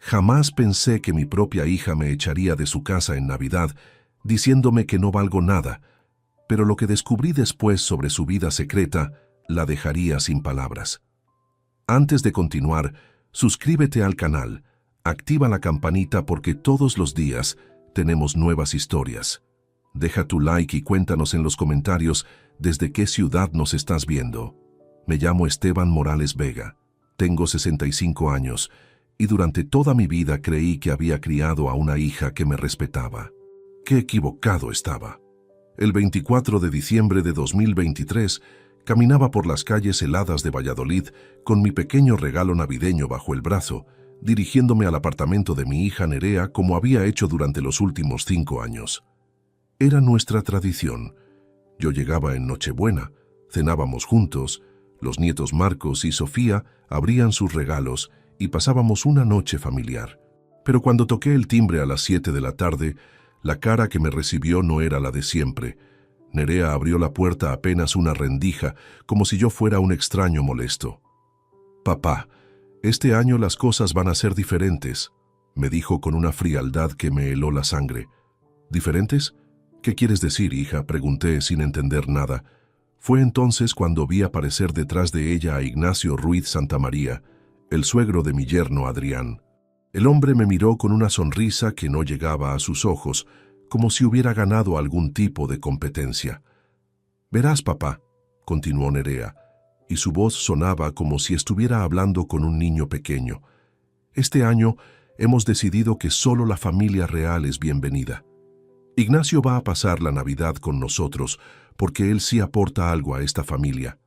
Jamás pensé que mi propia hija me echaría de su casa en Navidad, diciéndome que no valgo nada, pero lo que descubrí después sobre su vida secreta la dejaría sin palabras. Antes de continuar, suscríbete al canal, activa la campanita porque todos los días tenemos nuevas historias. Deja tu like y cuéntanos en los comentarios desde qué ciudad nos estás viendo. Me llamo Esteban Morales Vega, tengo 65 años y durante toda mi vida creí que había criado a una hija que me respetaba. ¡Qué equivocado estaba! El 24 de diciembre de 2023, caminaba por las calles heladas de Valladolid con mi pequeño regalo navideño bajo el brazo, dirigiéndome al apartamento de mi hija Nerea como había hecho durante los últimos 5 años. Era nuestra tradición. Yo llegaba en Nochebuena, cenábamos juntos, los nietos Marcos y Sofía abrían sus regalos y pasábamos una noche familiar. Pero cuando toqué el timbre a las 7 de la tarde, la cara que me recibió no era la de siempre. Nerea abrió la puerta apenas una rendija, como si yo fuera un extraño molesto. «Papá, este año las cosas van a ser diferentes», me dijo con una frialdad que me heló la sangre. «¿Diferentes? ¿Qué quieres decir, hija?», pregunté sin entender nada. Fue entonces cuando vi aparecer detrás de ella a Ignacio Ruiz Santamaría, el suegro de mi yerno Adrián. El hombre me miró con una sonrisa que no llegaba a sus ojos, como si hubiera ganado algún tipo de competencia. «Verás, papá», continuó Nerea, y su voz sonaba como si estuviera hablando con un niño pequeño. «Este año hemos decidido que solo la familia real es bienvenida. Ignacio va a pasar la Navidad con nosotros porque él sí aporta algo a esta familia.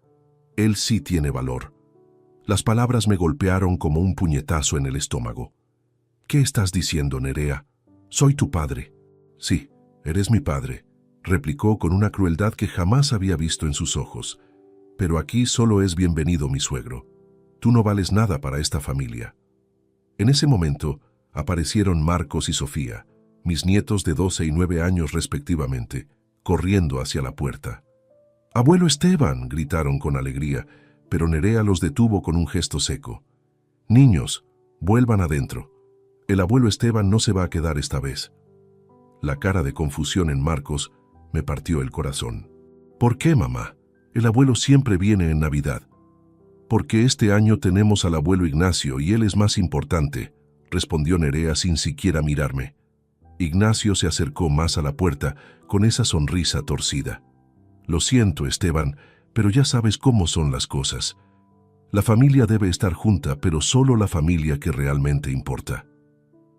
Él sí tiene valor». Las palabras me golpearon como un puñetazo en el estómago. «¿Qué estás diciendo, Nerea? Soy tu padre». «Sí, eres mi padre», replicó con una crueldad que jamás había visto en sus ojos. «Pero aquí solo es bienvenido mi suegro. Tú no vales nada para esta familia». En ese momento aparecieron Marcos y Sofía, mis nietos de 12 y 9 años respectivamente, corriendo hacia la puerta. «¡Abuelo Esteban!», gritaron con alegría, pero Nerea los detuvo con un gesto seco. «Niños, vuelvan adentro. El abuelo Esteban no se va a quedar esta vez». La cara de confusión en Marcos me partió el corazón. «¿Por qué, mamá? El abuelo siempre viene en Navidad». «Porque este año tenemos al abuelo Ignacio y él es más importante», respondió Nerea sin siquiera mirarme. Ignacio se acercó más a la puerta con esa sonrisa torcida. «Lo siento, Esteban, pero ya sabes cómo son las cosas. La familia debe estar junta, pero solo la familia que realmente importa».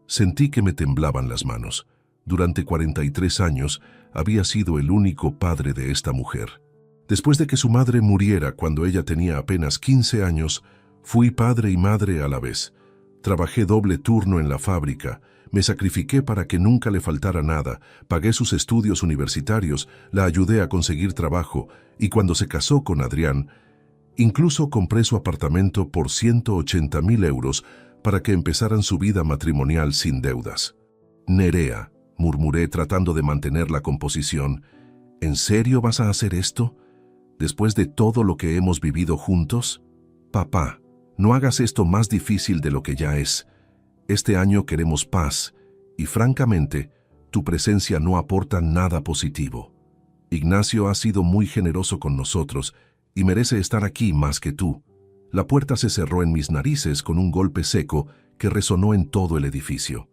Sentí que me temblaban las manos. Durante 43 años había sido el único padre de esta mujer. Después de que su madre muriera cuando ella tenía apenas 15 años, fui padre y madre a la vez. Trabajé doble turno en la fábrica, me sacrifiqué para que nunca le faltara nada, pagué sus estudios universitarios, la ayudé a conseguir trabajo y cuando se casó con Adrián, incluso compré su apartamento por 180.000 euros para que empezaran su vida matrimonial sin deudas. «Nerea», murmuré tratando de mantener la composición, «¿en serio vas a hacer esto? ¿Después de todo lo que hemos vivido juntos? Papá, no hagas esto más difícil de lo que ya es. Este año queremos paz y, francamente, tu presencia no aporta nada positivo. Ignacio ha sido muy generoso con nosotros y merece estar aquí más que tú». La puerta se cerró en mis narices con un golpe seco que resonó en todo el edificio.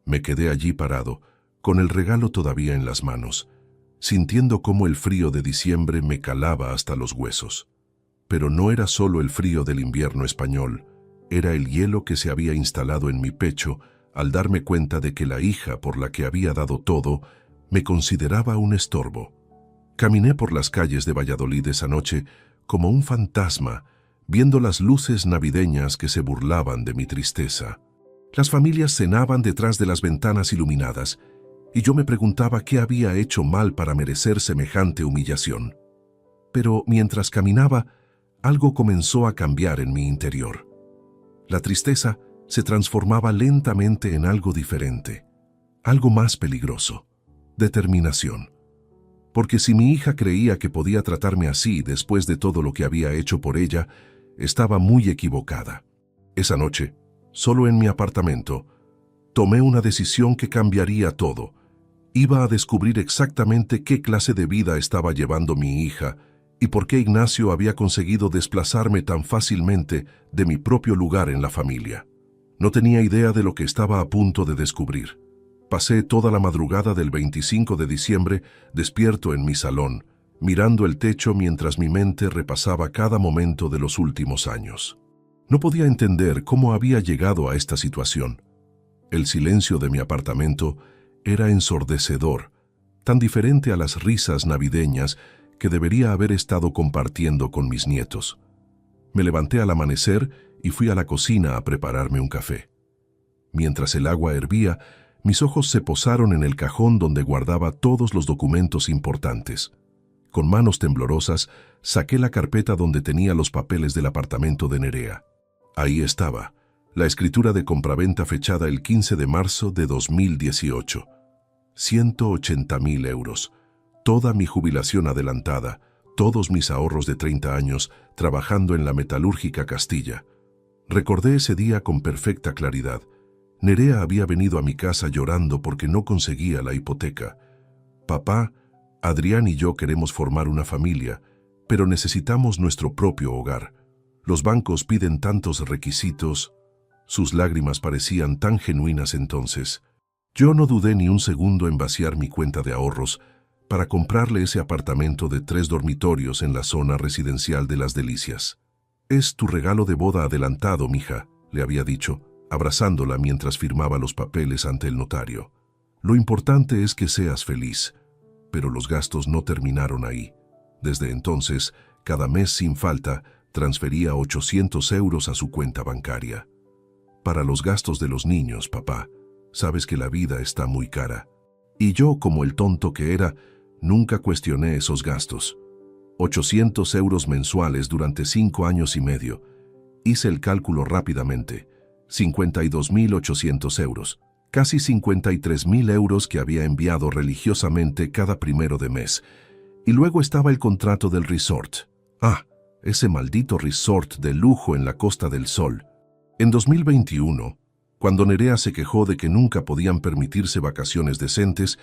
Me quedé allí parado, con el regalo todavía en las manos, sintiendo cómo el frío de diciembre me calaba hasta los huesos. Pero no era solo el frío del invierno español, era el hielo que se había instalado en mi pecho al darme cuenta de que la hija por la que había dado todo me consideraba un estorbo. Caminé por las calles de Valladolid esa noche como un fantasma, viendo las luces navideñas que se burlaban de mi tristeza. Las familias cenaban detrás de las ventanas iluminadas, y yo me preguntaba qué había hecho mal para merecer semejante humillación. Pero mientras caminaba, algo comenzó a cambiar en mi interior. La tristeza se transformaba lentamente en algo diferente, algo más peligroso: determinación. Porque si mi hija creía que podía tratarme así después de todo lo que había hecho por ella, estaba muy equivocada. Esa noche, solo en mi apartamento, Tomé una decisión que cambiaría todo. Iba a descubrir exactamente qué clase de vida estaba llevando mi hija y por qué Ignacio había conseguido desplazarme tan fácilmente de mi propio lugar en la familia. No tenía idea de lo que estaba a punto de descubrir. Pasé toda la madrugada del 25 de diciembre despierto en mi salón, mirando el techo mientras mi mente repasaba cada momento de los últimos años. No podía entender cómo había llegado a esta situación. El silencio de mi apartamento era ensordecedor, tan diferente a las risas navideñas que debería haber estado compartiendo con mis nietos. Me levanté al amanecer y fui a la cocina a prepararme un café. Mientras el agua hervía, mis ojos se posaron en el cajón donde guardaba todos los documentos importantes. Con manos temblorosas, saqué la carpeta donde tenía los papeles del apartamento de Nerea. Ahí estaba, la escritura de compraventa fechada el 15 de marzo de 2018. 180.000 euros. Toda mi jubilación adelantada, todos mis ahorros de 30 años trabajando en la metalúrgica Castilla. Recordé ese día con perfecta claridad. Nerea había venido a mi casa llorando porque no conseguía la hipoteca. Papá, Adrián y yo queremos formar una familia, pero necesitamos nuestro propio hogar. Los bancos piden tantos requisitos. Sus lágrimas parecían tan genuinas entonces. Yo no dudé ni un segundo en vaciar mi cuenta de ahorros para comprarle ese apartamento de 3 dormitorios en la zona residencial de Las Delicias. «Es tu regalo de boda adelantado, mija», le había dicho, abrazándola mientras firmaba los papeles ante el notario. «Lo importante es que seas feliz». Pero los gastos no terminaron ahí. Desde entonces, cada mes sin falta, transfería 800 euros a su cuenta bancaria. «Para los gastos de los niños, papá. Sabes que la vida está muy cara». Y yo, como el tonto que era, nunca cuestioné esos gastos. 800 euros mensuales durante 5 años y medio. Hice el cálculo rápidamente. 52.800 euros. Casi 53.000 euros que había enviado religiosamente cada primero de mes. Y luego estaba el contrato del resort. Ese maldito resort de lujo en la Costa del Sol. En 2021, cuando Nerea se quejó de que nunca podían permitirse vacaciones decentes,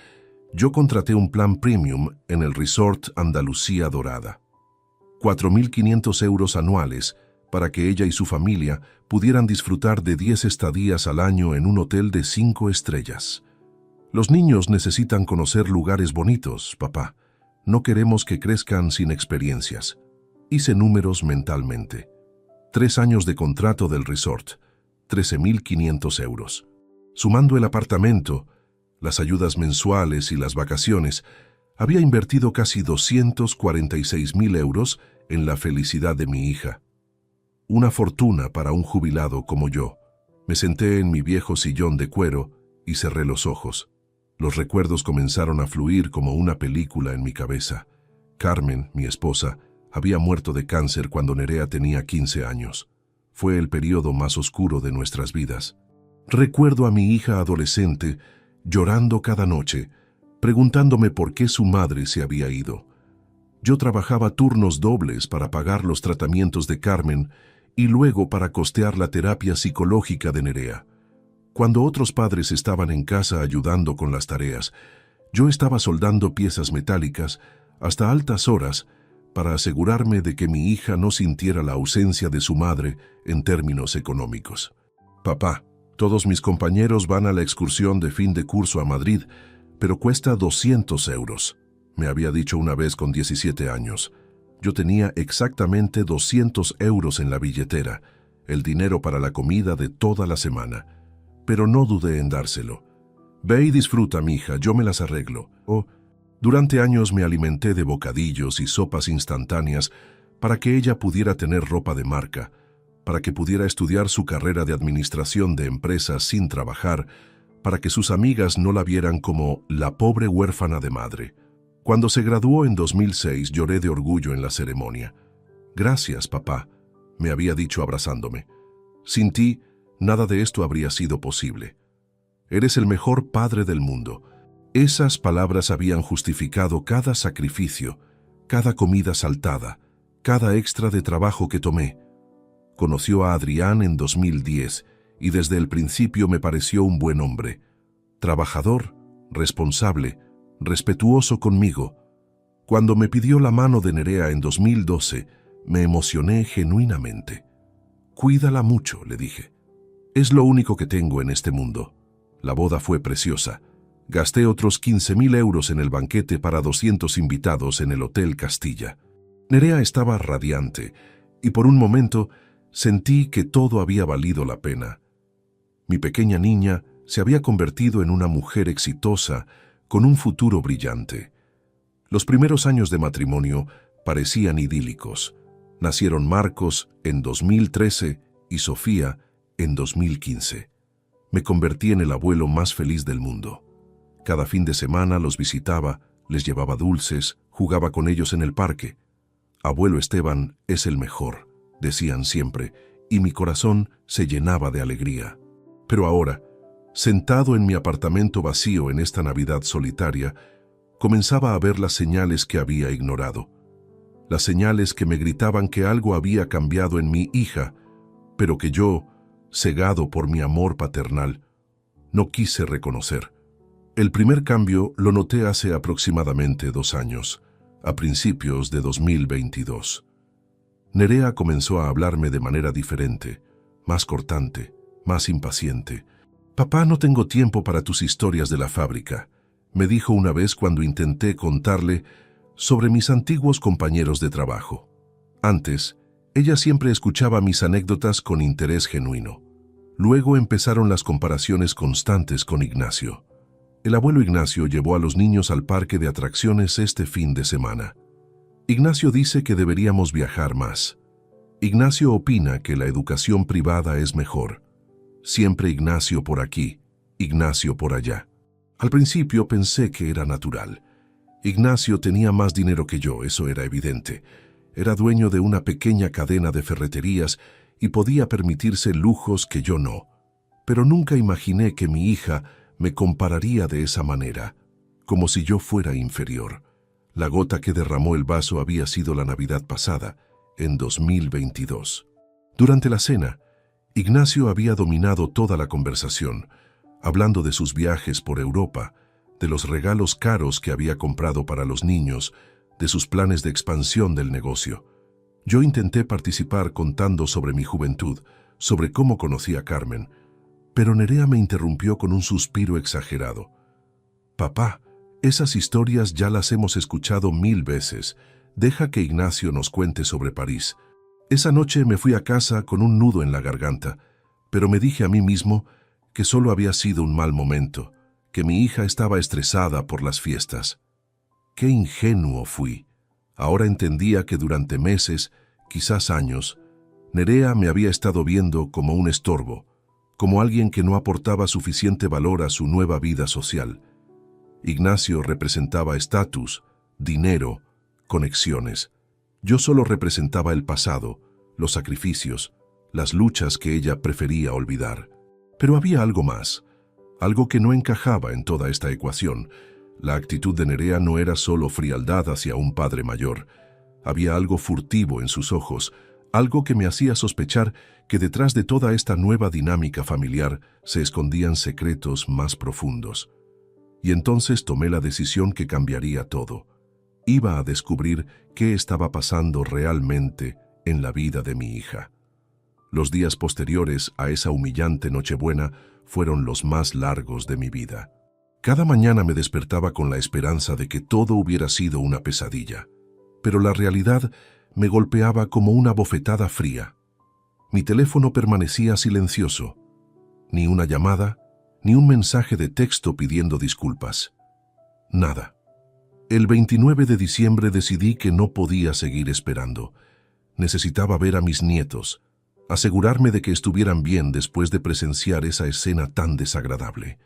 yo contraté un plan premium en el Resort Andalucía Dorada. 4.500 euros anuales para que ella y su familia pudieran disfrutar de 10 estadías al año en un hotel de 5 estrellas. Los niños necesitan conocer lugares bonitos, papá. No queremos que crezcan sin experiencias. Hice números mentalmente. 3 años de contrato del resort, 13.500 euros. Sumando el apartamento, las ayudas mensuales y las vacaciones, había invertido casi 246.000 euros en la felicidad de mi hija. Una fortuna para un jubilado como yo. Me senté en mi viejo sillón de cuero y cerré los ojos. Los recuerdos comenzaron a fluir como una película en mi cabeza. Carmen, mi esposa, había muerto de cáncer cuando Nerea tenía 15 años. Fue el periodo más oscuro de nuestras vidas. Recuerdo a mi hija adolescente llorando cada noche, preguntándome por qué su madre se había ido. Yo trabajaba turnos dobles para pagar los tratamientos de Carmen y luego para costear la terapia psicológica de Nerea. Cuando otros padres estaban en casa ayudando con las tareas, yo estaba soldando piezas metálicas hasta altas horas para asegurarme de que mi hija no sintiera la ausencia de su madre en términos económicos. «Papá, todos mis compañeros van a la excursión de fin de curso a Madrid, pero cuesta 200 euros», me había dicho una vez con 17 años. Yo tenía exactamente 200 euros en la billetera, el dinero para la comida de toda la semana. Pero no dudé en dárselo. «Ve y disfruta, mija, yo me las arreglo». Durante años me alimenté de bocadillos y sopas instantáneas para que ella pudiera tener ropa de marca, para que pudiera estudiar su carrera de administración de empresas sin trabajar, para que sus amigas no la vieran como la pobre huérfana de madre. Cuando se graduó en 2006 lloré de orgullo en la ceremonia. «Gracias, papá», me había dicho abrazándome. «Sin ti, nada de esto habría sido posible. Eres el mejor padre del mundo». Esas palabras habían justificado cada sacrificio, cada comida saltada, cada extra de trabajo que tomé. Conoció a Adrián en 2010 y desde el principio me pareció un buen hombre. Trabajador, responsable, respetuoso conmigo. Cuando me pidió la mano de Nerea en 2012, me emocioné genuinamente. «Cuídala mucho», le dije. «Es lo único que tengo en este mundo». La boda fue preciosa. Gasté otros 15.000 euros en el banquete para 200 invitados en el Hotel Castilla. Nerea estaba radiante, y por un momento sentí que todo había valido la pena. Mi pequeña niña se había convertido en una mujer exitosa, con un futuro brillante. Los primeros años de matrimonio parecían idílicos. Nacieron Marcos en 2013 y Sofía en 2015. Me convertí en el abuelo más feliz del mundo. Cada fin de semana los visitaba, les llevaba dulces, jugaba con ellos en el parque. «Abuelo Esteban es el mejor», decían siempre, y mi corazón se llenaba de alegría. Pero ahora, sentado en mi apartamento vacío en esta Navidad solitaria, comenzaba a ver las señales que había ignorado. Las señales que me gritaban que algo había cambiado en mi hija, pero que yo, cegado por mi amor paternal, no quise reconocer. El primer cambio lo noté hace aproximadamente 2 años, a principios de 2022. Nerea comenzó a hablarme de manera diferente, más cortante, más impaciente. «Papá, no tengo tiempo para tus historias de la fábrica», me dijo una vez cuando intenté contarle sobre mis antiguos compañeros de trabajo. Antes, ella siempre escuchaba mis anécdotas con interés genuino. Luego empezaron las comparaciones constantes con Ignacio. El abuelo Ignacio llevó a los niños al parque de atracciones este fin de semana. Ignacio dice que deberíamos viajar más. Ignacio opina que la educación privada es mejor. Siempre Ignacio por aquí, Ignacio por allá. Al principio pensé que era natural. Ignacio tenía más dinero que yo, eso era evidente. Era dueño de una pequeña cadena de ferreterías y podía permitirse lujos que yo no. Pero nunca imaginé que mi hija me compararía de esa manera, como si yo fuera inferior. La gota que derramó el vaso había sido la Navidad pasada, en 2022. Durante la cena, Ignacio había dominado toda la conversación, hablando de sus viajes por Europa, de los regalos caros que había comprado para los niños, de sus planes de expansión del negocio. Yo intenté participar contando sobre mi juventud, sobre cómo conocí a Carmen, pero Nerea me interrumpió con un suspiro exagerado. «Papá, esas historias ya las hemos escuchado 1000 veces. Deja que Ignacio nos cuente sobre París». Esa noche me fui a casa con un nudo en la garganta, pero me dije a mí mismo que solo había sido un mal momento, que mi hija estaba estresada por las fiestas. Qué ingenuo fui. Ahora entendía que durante meses, quizás años, Nerea me había estado viendo como un estorbo, como alguien que no aportaba suficiente valor a su nueva vida social. Ignacio representaba estatus, dinero, conexiones. Yo solo representaba el pasado, los sacrificios, las luchas que ella prefería olvidar. Pero había algo más, algo que no encajaba en toda esta ecuación. La actitud de Nerea no era solo frialdad hacia un padre mayor. Había algo furtivo en sus ojos, algo que me hacía sospechar que detrás de toda esta nueva dinámica familiar se escondían secretos más profundos. Y entonces tomé la decisión que cambiaría todo. Iba a descubrir qué estaba pasando realmente en la vida de mi hija. Los días posteriores a esa humillante Nochebuena fueron los más largos de mi vida. Cada mañana me despertaba con la esperanza de que todo hubiera sido una pesadilla, pero la realidad me golpeaba como una bofetada fría. Mi teléfono permanecía silencioso. Ni una llamada, ni un mensaje de texto pidiendo disculpas. Nada. El 29 de diciembre decidí que no podía seguir esperando. Necesitaba ver a mis nietos, asegurarme de que estuvieran bien después de presenciar esa escena tan desagradable.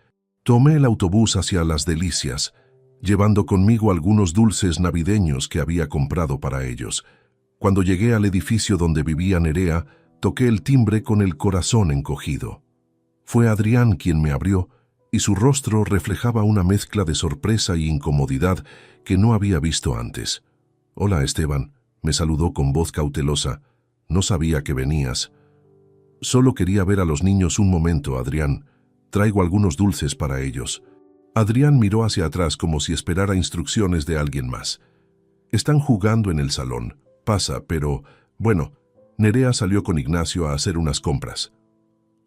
Tomé el autobús hacia Las Delicias, llevando conmigo algunos dulces navideños que había comprado para ellos. Cuando llegué al edificio donde vivía Nerea, toqué el timbre con el corazón encogido. Fue Adrián quien me abrió, y su rostro reflejaba una mezcla de sorpresa y incomodidad que no había visto antes. «Hola, Esteban», me saludó con voz cautelosa. «No sabía que venías». Solo quería ver a los niños un momento, Adrián. Traigo algunos dulces para ellos. Adrián miró hacia atrás como si esperara instrucciones de alguien más. Están jugando en el salón. Pasa, pero... Bueno, Nerea salió con Ignacio a hacer unas compras.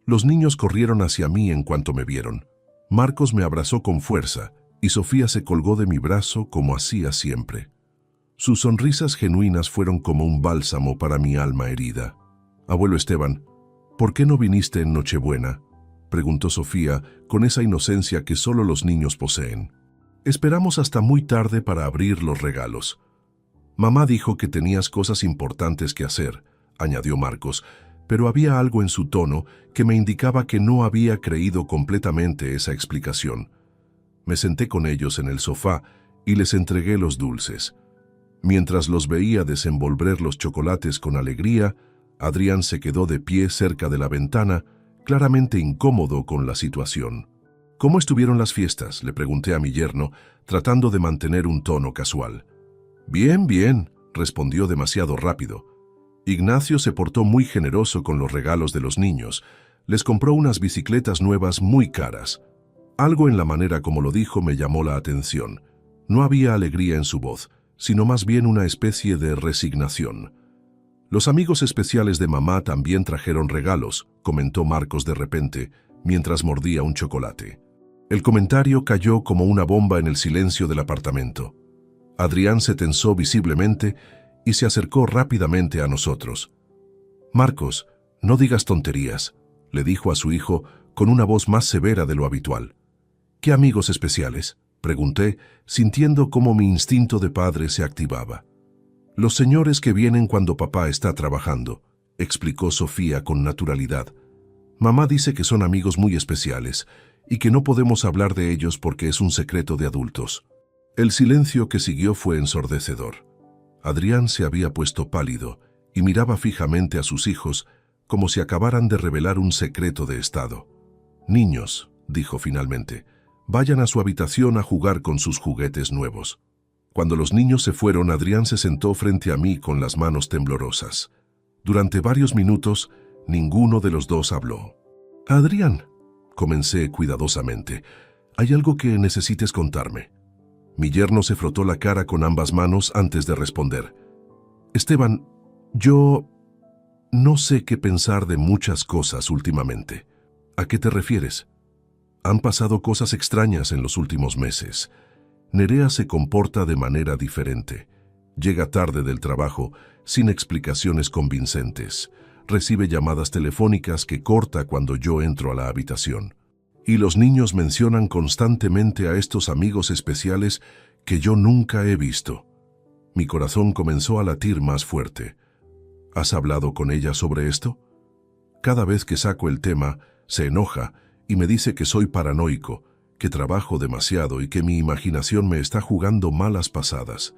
Los niños corrieron hacia mí en cuanto me vieron. Marcos me abrazó con fuerza y Sofía se colgó de mi brazo como hacía siempre. Sus sonrisas genuinas fueron como un bálsamo para mi alma herida. Abuelo Esteban, ¿por qué no viniste en Nochebuena?, preguntó Sofía con esa inocencia que solo los niños poseen. Esperamos hasta muy tarde para abrir los regalos. Mamá dijo que tenías cosas importantes que hacer, añadió Marcos, pero había algo en su tono que me indicaba que no había creído completamente esa explicación. Me senté con ellos en el sofá y les entregué los dulces. Mientras los veía desenvolver los chocolates con alegría, Adrián se quedó de pie cerca de la ventana, claramente incómodo con la situación. ¿Cómo estuvieron las fiestas?, le pregunté a mi yerno, tratando de mantener un tono casual. Bien, bien, respondió demasiado rápido. Ignacio se portó muy generoso con los regalos de los niños. Les compró unas bicicletas nuevas muy caras. Algo en la manera como lo dijo me llamó la atención. No había alegría en su voz, sino más bien una especie de resignación. Los amigos especiales de mamá también trajeron regalos, comentó Marcos de repente, mientras mordía un chocolate. El comentario cayó como una bomba en el silencio del apartamento. Adrián se tensó visiblemente y se acercó rápidamente a nosotros. «Marcos, no digas tonterías», le dijo a su hijo con una voz más severa de lo habitual. «¿Qué amigos especiales?», pregunté, sintiendo cómo mi instinto de padre se activaba. «Los señores que vienen cuando papá está trabajando», explicó Sofía con naturalidad. «Mamá dice que son amigos muy especiales y que no podemos hablar de ellos porque es un secreto de adultos». El silencio que siguió fue ensordecedor. Adrián se había puesto pálido y miraba fijamente a sus hijos como si acabaran de revelar un secreto de estado. «Niños», dijo finalmente, «vayan a su habitación a jugar con sus juguetes nuevos». Cuando los niños se fueron, Adrián se sentó frente a mí con las manos temblorosas. Durante varios minutos, ninguno de los dos habló. «Adrián», comencé cuidadosamente, «hay algo que necesites contarme». Mi yerno se frotó la cara con ambas manos antes de responder. «Esteban, yo no sé qué pensar de muchas cosas últimamente». «¿A qué te refieres?». «Han pasado cosas extrañas en los últimos meses. Nerea se comporta de manera diferente. Llega tarde del trabajo, sin explicaciones convincentes. Recibe llamadas telefónicas que corta cuando yo entro a la habitación. Y los niños mencionan constantemente a estos amigos especiales que yo nunca he visto». Mi corazón comenzó a latir más fuerte. «¿Has hablado con ella sobre esto?». «Cada vez que saco el tema, se enoja y me dice que soy paranoico, que trabajo demasiado y que mi imaginación me está jugando malas pasadas.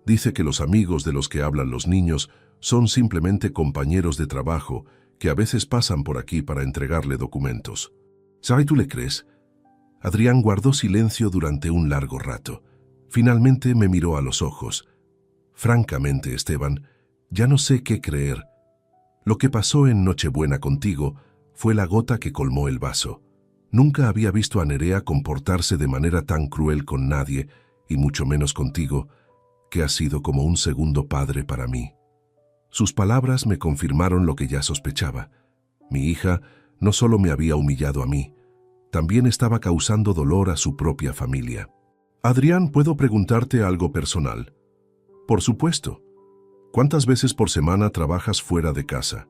Dice que los amigos de los que hablan los niños son simplemente compañeros de trabajo que a veces pasan por aquí para entregarle documentos». «¿Sabes, tú le crees?». Adrián guardó silencio durante un largo rato. Finalmente me miró a los ojos. «Francamente, Esteban, ya no sé qué creer. Lo que pasó en Nochebuena contigo fue la gota que colmó el vaso. Nunca había visto a Nerea comportarse de manera tan cruel con nadie, y mucho menos contigo, que has sido como un segundo padre para mí». Sus palabras me confirmaron lo que ya sospechaba. Mi hija no solo me había humillado a mí, también estaba causando dolor a su propia familia. «Adrián, ¿puedo preguntarte algo personal?». «Por supuesto». «¿Cuántas veces por semana trabajas fuera de casa?».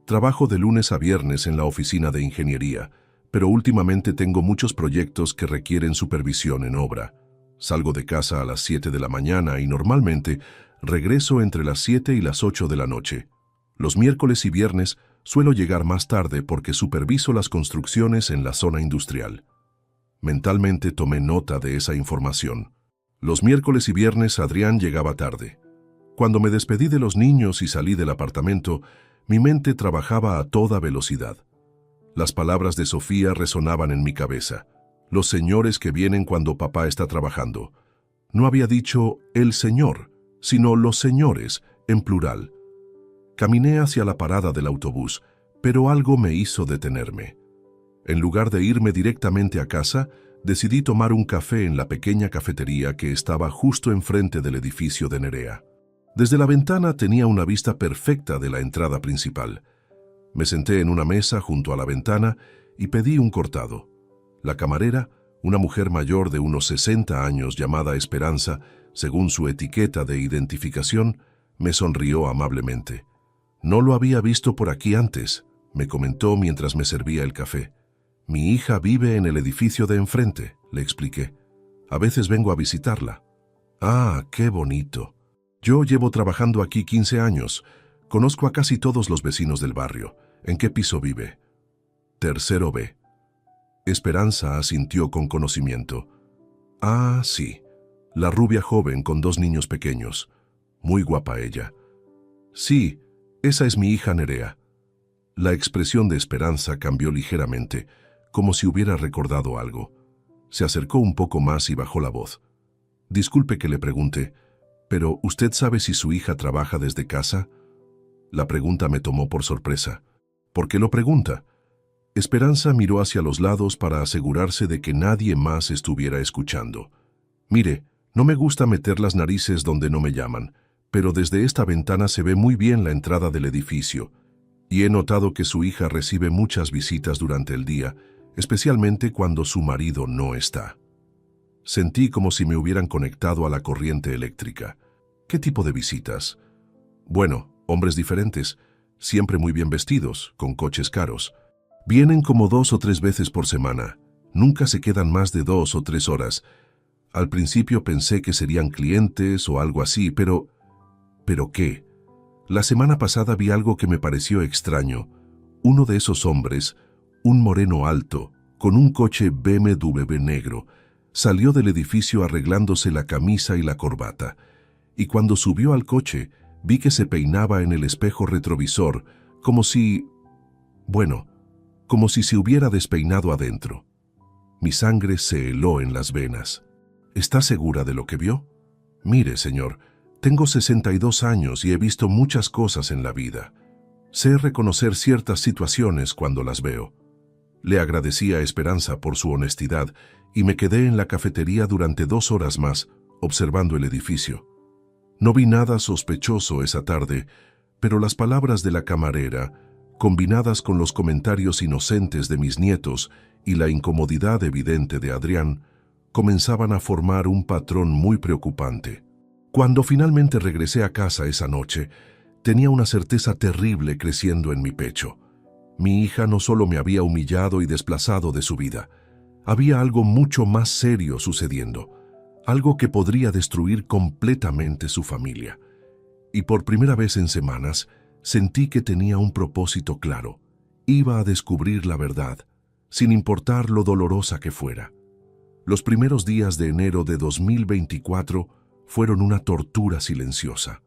«Trabajo de lunes a viernes en la oficina de ingeniería, pero últimamente tengo muchos proyectos que requieren supervisión en obra. Salgo de casa a las 7 de la mañana y normalmente regreso entre las 7 y las 8 de la noche. Los miércoles y viernes suelo llegar más tarde porque superviso las construcciones en la zona industrial». Mentalmente tomé nota de esa información. Los miércoles y viernes Adrián llegaba tarde. Cuando me despedí de los niños y salí del apartamento, mi mente trabajaba a toda velocidad. Las palabras de Sofía resonaban en mi cabeza. Los señores que vienen cuando papá está trabajando. No había dicho el señor, sino los señores, en plural. Caminé hacia la parada del autobús, Pero algo me hizo detenerme. En lugar de irme directamente a casa, decidí tomar un café en la pequeña cafetería que estaba justo enfrente del edificio de Nerea. Desde la ventana tenía una vista perfecta de la entrada principal. Me senté en una mesa junto a la ventana y pedí un cortado. La camarera, una mujer mayor de unos 60 años llamada Esperanza, según su etiqueta de identificación, me sonrió amablemente. «No lo había visto por aquí antes», me comentó mientras me servía el café. «Mi hija vive en el edificio de enfrente», le expliqué. «A veces vengo a visitarla». «Ah, qué bonito. Yo llevo trabajando aquí 15 años. Conozco a casi todos los vecinos del barrio. ¿En qué piso vive?» «Tercero B». Esperanza asintió con conocimiento. «Ah, sí. La rubia joven con 2 niños pequeños. Muy guapa ella». «Sí, esa es mi hija Nerea». La expresión de Esperanza cambió ligeramente, como si hubiera recordado algo. Se acercó un poco más y bajó la voz. «Disculpe que le pregunte, pero ¿usted sabe si su hija trabaja desde casa?» La pregunta me tomó por sorpresa. «¿Por qué lo pregunta?» Esperanza miró hacia los lados para asegurarse de que nadie más estuviera escuchando. «Mire, no me gusta meter las narices donde no me llaman, pero desde esta ventana se ve muy bien la entrada del edificio, y he notado que su hija recibe muchas visitas durante el día, especialmente cuando su marido no está». Sentí como si me hubieran conectado a la corriente eléctrica. «¿Qué tipo de visitas?» «Bueno, hombres diferentes, siempre muy bien vestidos, con coches caros. Vienen como 2 o 3 veces por semana. Nunca se quedan más de 2 o 3 horas. Al principio pensé que serían clientes o algo así, pero... ¿Pero qué? La semana pasada vi algo que me pareció extraño. Uno de esos hombres, un moreno alto, con un coche BMW negro, salió del edificio arreglándose la camisa y la corbata, y cuando subió al coche, vi que se peinaba en el espejo retrovisor, como si... bueno, como si se hubiera despeinado adentro. Mi sangre se heló en las venas. ¿Está segura de lo que vio? Mire, señor, tengo 62 años y he visto muchas cosas en la vida. Sé reconocer ciertas situaciones cuando las veo. Le agradecí a Esperanza por su honestidad y me quedé en la cafetería durante 2 horas más, observando el edificio. No vi nada sospechoso esa tarde, pero las palabras de la camarera, combinadas con los comentarios inocentes de mis nietos y la incomodidad evidente de Adrián, comenzaban a formar un patrón muy preocupante. Cuando finalmente regresé a casa esa noche, tenía una certeza terrible creciendo en mi pecho. Mi hija no solo me había humillado y desplazado de su vida, había algo mucho más serio sucediendo, algo que podría destruir completamente su familia. Y por primera vez en semanas, sentí que tenía un propósito claro. Iba a descubrir la verdad, sin importar lo dolorosa que fuera. Los primeros días de enero de 2024 fueron una tortura silenciosa.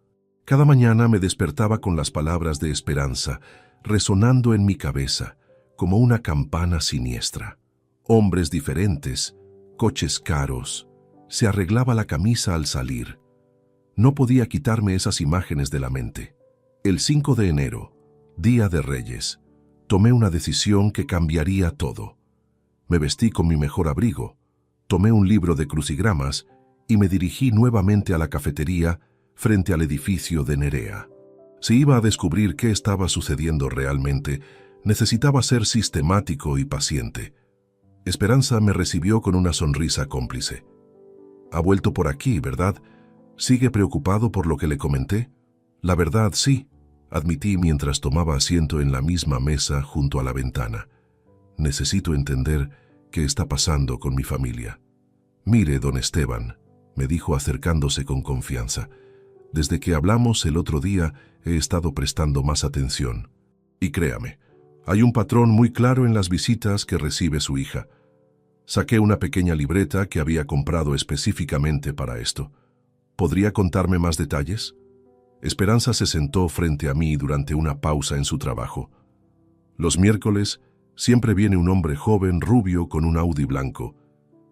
Cada mañana me despertaba con las palabras de Esperanza, resonando en mi cabeza, como una campana siniestra. Hombres diferentes, coches caros, se arreglaba la camisa al salir. No podía quitarme esas imágenes de la mente. El 5 de enero, Día de Reyes, tomé una decisión que cambiaría todo. Me vestí con mi mejor abrigo, tomé un libro de crucigramas y me dirigí nuevamente a la cafetería frente al edificio de Nerea. Si iba a descubrir qué estaba sucediendo realmente, necesitaba ser sistemático y paciente. Esperanza me recibió con una sonrisa cómplice. «Ha vuelto por aquí, ¿verdad? ¿Sigue preocupado por lo que le comenté?» «La verdad, sí», admití mientras tomaba asiento en la misma mesa junto a la ventana. «Necesito entender qué está pasando con mi familia». «Mire, don Esteban», me dijo acercándose con confianza, «desde que hablamos el otro día he estado prestando más atención. Y créame, hay un patrón muy claro en las visitas que recibe su hija». Saqué una pequeña libreta que había comprado específicamente para esto. ¿Podría contarme más detalles? Esperanza se sentó frente a mí durante una pausa en su trabajo. Los miércoles siempre viene un hombre joven, rubio, con un Audi blanco.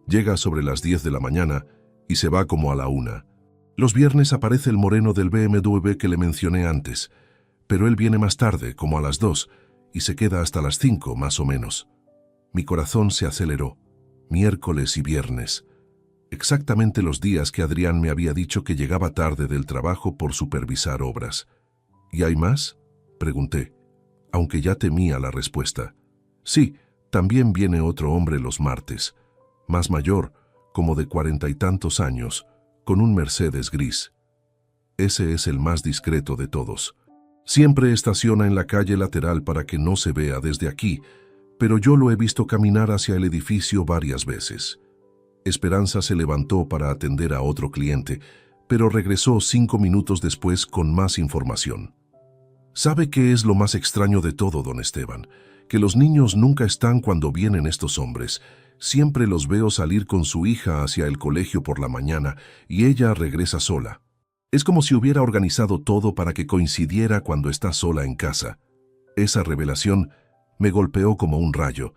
Llega sobre las 10 de la mañana y se va como a la 1. Los viernes aparece el moreno del BMW que le mencioné antes, pero él viene más tarde, como a las 2, y se queda hasta las 5 más o menos. Mi corazón se aceleró. Miércoles y viernes. Exactamente los días que Adrián me había dicho que llegaba tarde del trabajo por supervisar obras. ¿Y hay más?, pregunté, aunque ya temía la respuesta. Sí, también viene otro hombre los martes, más mayor, como de 40 y tantos años, con un Mercedes gris. Ese es el más discreto de todos. Siempre estaciona en la calle lateral para que no se vea desde aquí, pero yo lo he visto caminar hacia el edificio varias veces. Esperanza se levantó para atender a otro cliente, pero regresó 5 minutos después con más información. ¿Sabe qué es lo más extraño de todo, don Esteban? Que los niños nunca están cuando vienen estos hombres. Siempre los veo salir con su hija hacia el colegio por la mañana y ella regresa sola. Es como si hubiera organizado todo para que coincidiera cuando está sola en casa. Esa revelación me golpeó como un rayo.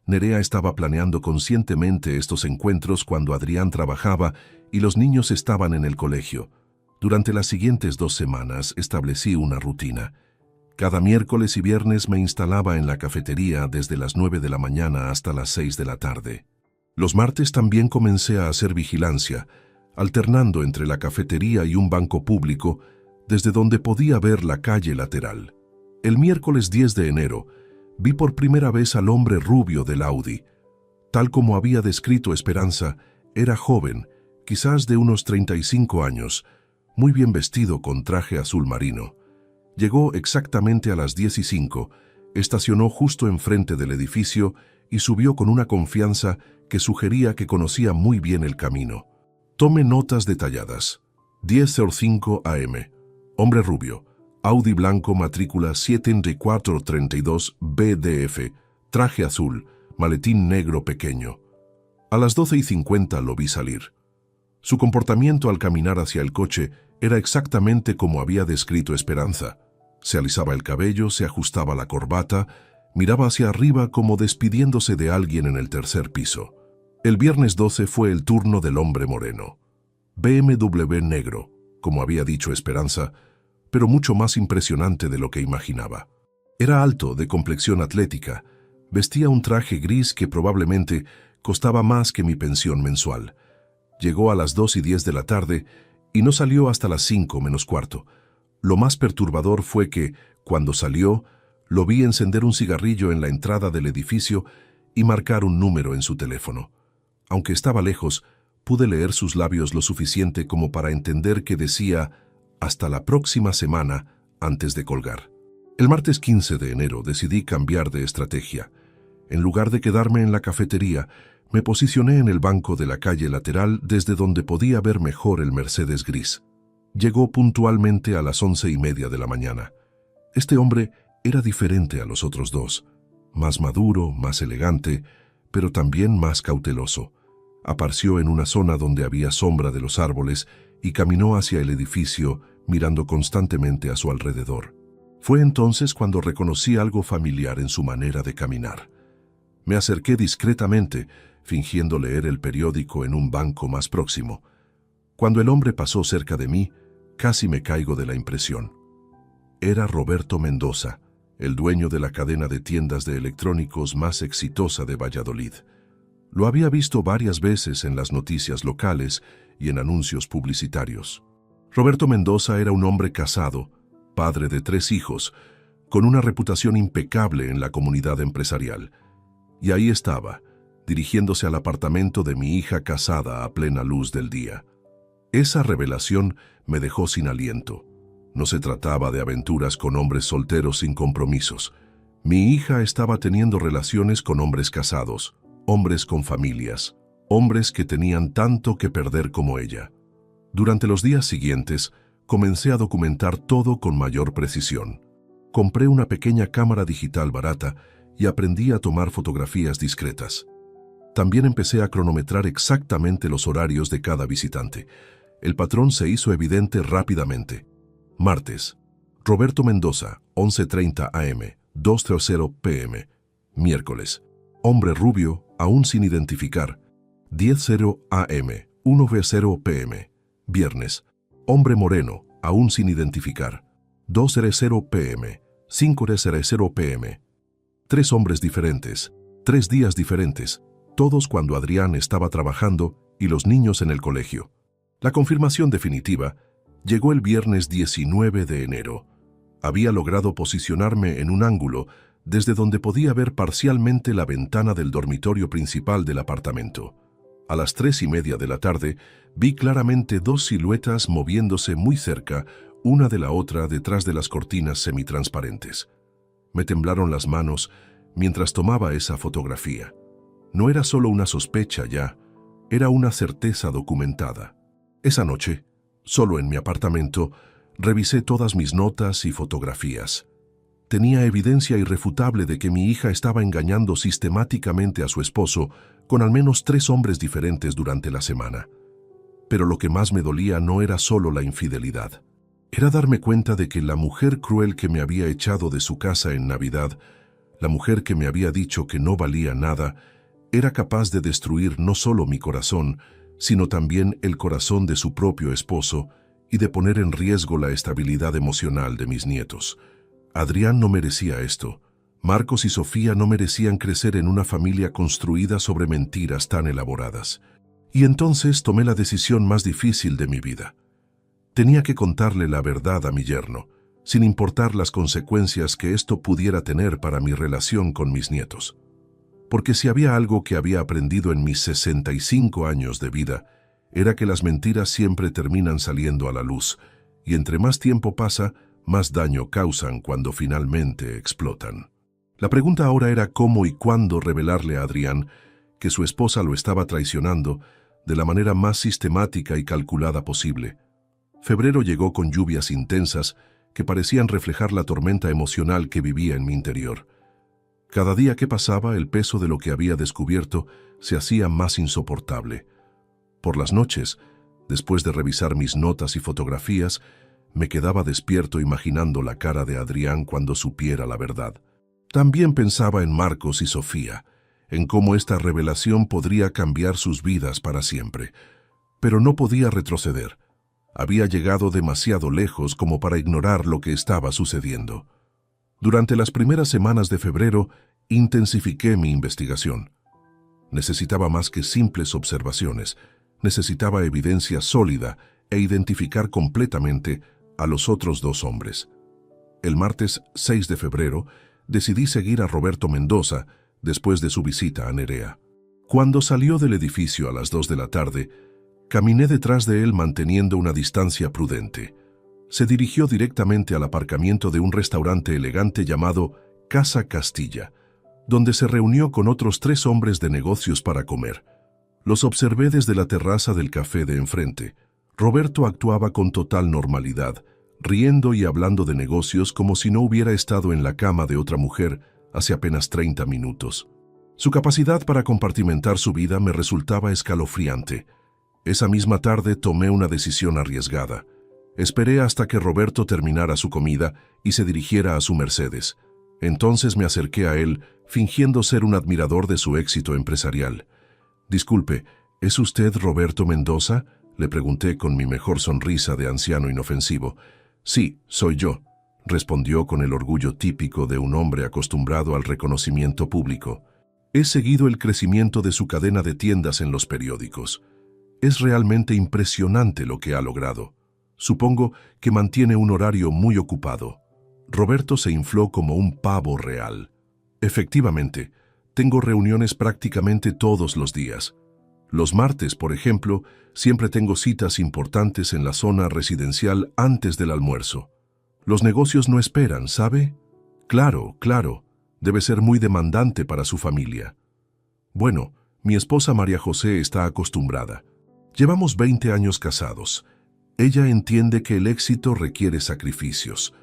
Nerea estaba planeando conscientemente estos encuentros cuando Adrián trabajaba y los niños estaban en el colegio. Durante las siguientes 2 semanas establecí una rutina. Cada miércoles y viernes me instalaba en la cafetería desde las 9 de la mañana hasta las 6 de la tarde. Los martes también comencé a hacer vigilancia, alternando entre la cafetería y un banco público, desde donde podía ver la calle lateral. El miércoles 10 de enero, vi por primera vez al hombre rubio del Audi. Tal como había descrito Esperanza, era joven, quizás de unos 35 años, muy bien vestido con traje azul marino. Llegó exactamente a las 10:05, estacionó justo enfrente del edificio y subió con una confianza que sugería que conocía muy bien el camino. Tome notas detalladas. 10:05 AM. Hombre rubio. Audi blanco, matrícula 7432 BDF. Traje azul. Maletín negro pequeño. A las 12:50 lo vi salir. Su comportamiento al caminar hacia el coche era exactamente como había descrito Esperanza. Se alisaba el cabello, se ajustaba la corbata, miraba hacia arriba como despidiéndose de alguien en el tercer piso. El viernes 12 fue el turno del hombre moreno. BMW negro, como había dicho Esperanza, pero mucho más impresionante de lo que imaginaba. Era alto, de complexión atlética, vestía un traje gris que probablemente costaba más que mi pensión mensual. Llegó a las 2:10 de la tarde y no salió hasta las 5 menos cuarto. Lo más perturbador fue que, cuando salió, lo vi encender un cigarrillo en la entrada del edificio y marcar un número en su teléfono. Aunque estaba lejos, pude leer sus labios lo suficiente como para entender que decía «hasta la próxima semana» antes de colgar. El martes 15 de enero decidí cambiar de estrategia. En lugar de quedarme en la cafetería, me posicioné en el banco de la calle lateral desde donde podía ver mejor el Mercedes gris. Llegó puntualmente a las 11:30 de la mañana. Este hombre era diferente a los otros dos, más maduro, más elegante, pero también más cauteloso. Apareció en una zona donde había sombra de los árboles y caminó hacia el edificio, mirando constantemente a su alrededor. Fue entonces cuando reconocí algo familiar en su manera de caminar. Me acerqué discretamente, fingiendo leer el periódico en un banco más próximo. Cuando el hombre pasó cerca de mí, casi me caigo de la impresión. Era Roberto Mendoza, el dueño de la cadena de tiendas de electrónicos más exitosa de Valladolid. Lo había visto varias veces en las noticias locales y en anuncios publicitarios. Roberto Mendoza era un hombre casado, padre de 3 hijos, con una reputación impecable en la comunidad empresarial. Y ahí estaba, dirigiéndose al apartamento de mi hija casada a plena luz del día. Esa revelación me dejó sin aliento. No se trataba de aventuras con hombres solteros sin compromisos. Mi hija estaba teniendo relaciones con hombres casados, hombres con familias, hombres que tenían tanto que perder como ella. Durante los días siguientes, comencé a documentar todo con mayor precisión. Compré una pequeña cámara digital barata y aprendí a tomar fotografías discretas. También empecé a cronometrar exactamente los horarios de cada visitante. El patrón se hizo evidente rápidamente. Martes. Roberto Mendoza, 11:30 AM, 2:00 PM. Miércoles. Hombre rubio, aún sin identificar, 10:00 AM, 1:00 PM. Viernes. Hombre moreno, aún sin identificar, 2:00 PM, 5:00 PM. 3 hombres diferentes, 3 días diferentes, todos cuando Adrián estaba trabajando y los niños en el colegio. La confirmación definitiva llegó el viernes 19 de enero. Había logrado posicionarme en un ángulo desde donde podía ver parcialmente la ventana del dormitorio principal del apartamento. A las 3:30 de la tarde, vi claramente 2 siluetas moviéndose muy cerca, una de la otra detrás de las cortinas semitransparentes. Me temblaron las manos mientras tomaba esa fotografía. No era solo una sospecha ya, era una certeza documentada. Esa noche, solo en mi apartamento, revisé todas mis notas y fotografías. Tenía evidencia irrefutable de que mi hija estaba engañando sistemáticamente a su esposo con al menos 3 hombres diferentes durante la semana. Pero lo que más me dolía no era solo la infidelidad. Era darme cuenta de que la mujer cruel que me había echado de su casa en Navidad, la mujer que me había dicho que no valía nada, era capaz de destruir no solo mi corazón, sino también el corazón de su propio esposo y de poner en riesgo la estabilidad emocional de mis nietos. Adrián no merecía esto. Marcos y Sofía no merecían crecer en una familia construida sobre mentiras tan elaboradas. Y entonces tomé la decisión más difícil de mi vida. Tenía que contarle la verdad a mi yerno, sin importar las consecuencias que esto pudiera tener para mi relación con mis nietos. Porque si había algo que había aprendido en mis 65 años de vida, era que las mentiras siempre terminan saliendo a la luz, y entre más tiempo pasa, más daño causan cuando finalmente explotan. La pregunta ahora era cómo y cuándo revelarle a Adrián que su esposa lo estaba traicionando de la manera más sistemática y calculada posible. Febrero llegó con lluvias intensas que parecían reflejar la tormenta emocional que vivía en mi interior. Cada día que pasaba, el peso de lo que había descubierto se hacía más insoportable. Por las noches, después de revisar mis notas y fotografías, me quedaba despierto imaginando la cara de Adrián cuando supiera la verdad. También pensaba en Marcos y Sofía, en cómo esta revelación podría cambiar sus vidas para siempre. Pero no podía retroceder. Había llegado demasiado lejos como para ignorar lo que estaba sucediendo. Durante las primeras semanas de febrero, intensifiqué mi investigación. Necesitaba más que simples observaciones. Necesitaba evidencia sólida e identificar completamente a los otros 2 hombres. El martes 6 de febrero decidí seguir a Roberto Mendoza después de su visita a Nerea. Cuando salió del edificio a las 2 de la tarde, caminé detrás de él manteniendo una distancia prudente. Se dirigió directamente al aparcamiento de un restaurante elegante llamado Casa Castilla, donde se reunió con otros 3 hombres de negocios para comer. Los observé desde la terraza del café de enfrente. Roberto actuaba con total normalidad, riendo y hablando de negocios como si no hubiera estado en la cama de otra mujer hace apenas 30 minutos. Su capacidad para compartimentar su vida me resultaba escalofriante. Esa misma tarde tomé una decisión arriesgada. Esperé hasta que Roberto terminara su comida y se dirigiera a su Mercedes. Entonces me acerqué a él, fingiendo ser un admirador de su éxito empresarial. «Disculpe, ¿es usted Roberto Mendoza?», le pregunté con mi mejor sonrisa de anciano inofensivo. «Sí, soy yo», respondió con el orgullo típico de un hombre acostumbrado al reconocimiento público. «He seguido el crecimiento de su cadena de tiendas en los periódicos. Es realmente impresionante lo que ha logrado. Supongo que mantiene un horario muy ocupado». Roberto se infló como un pavo real. «Efectivamente, tengo reuniones prácticamente todos los días. Los martes, por ejemplo, siempre tengo citas importantes en la zona residencial antes del almuerzo. Los negocios no esperan, ¿sabe? Claro, claro, debe ser muy demandante para su familia. Bueno, mi esposa María José está acostumbrada. Llevamos 20 años casados. Ella entiende que el éxito requiere sacrificios».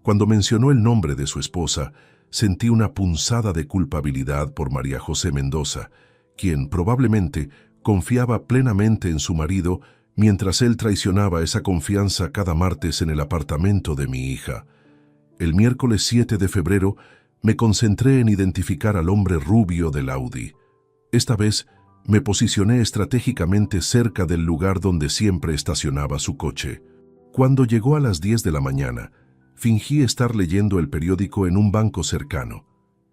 Cuando mencionó el nombre de su esposa, sentí una punzada de culpabilidad por María José Mendoza, quien probablemente confiaba plenamente en su marido mientras él traicionaba esa confianza cada martes en el apartamento de mi hija. El miércoles 7 de febrero me concentré en identificar al hombre rubio del Audi. Esta vez me posicioné estratégicamente cerca del lugar donde siempre estacionaba su coche. Cuando llegó a las 10 de la mañana, fingí estar leyendo el periódico en un banco cercano.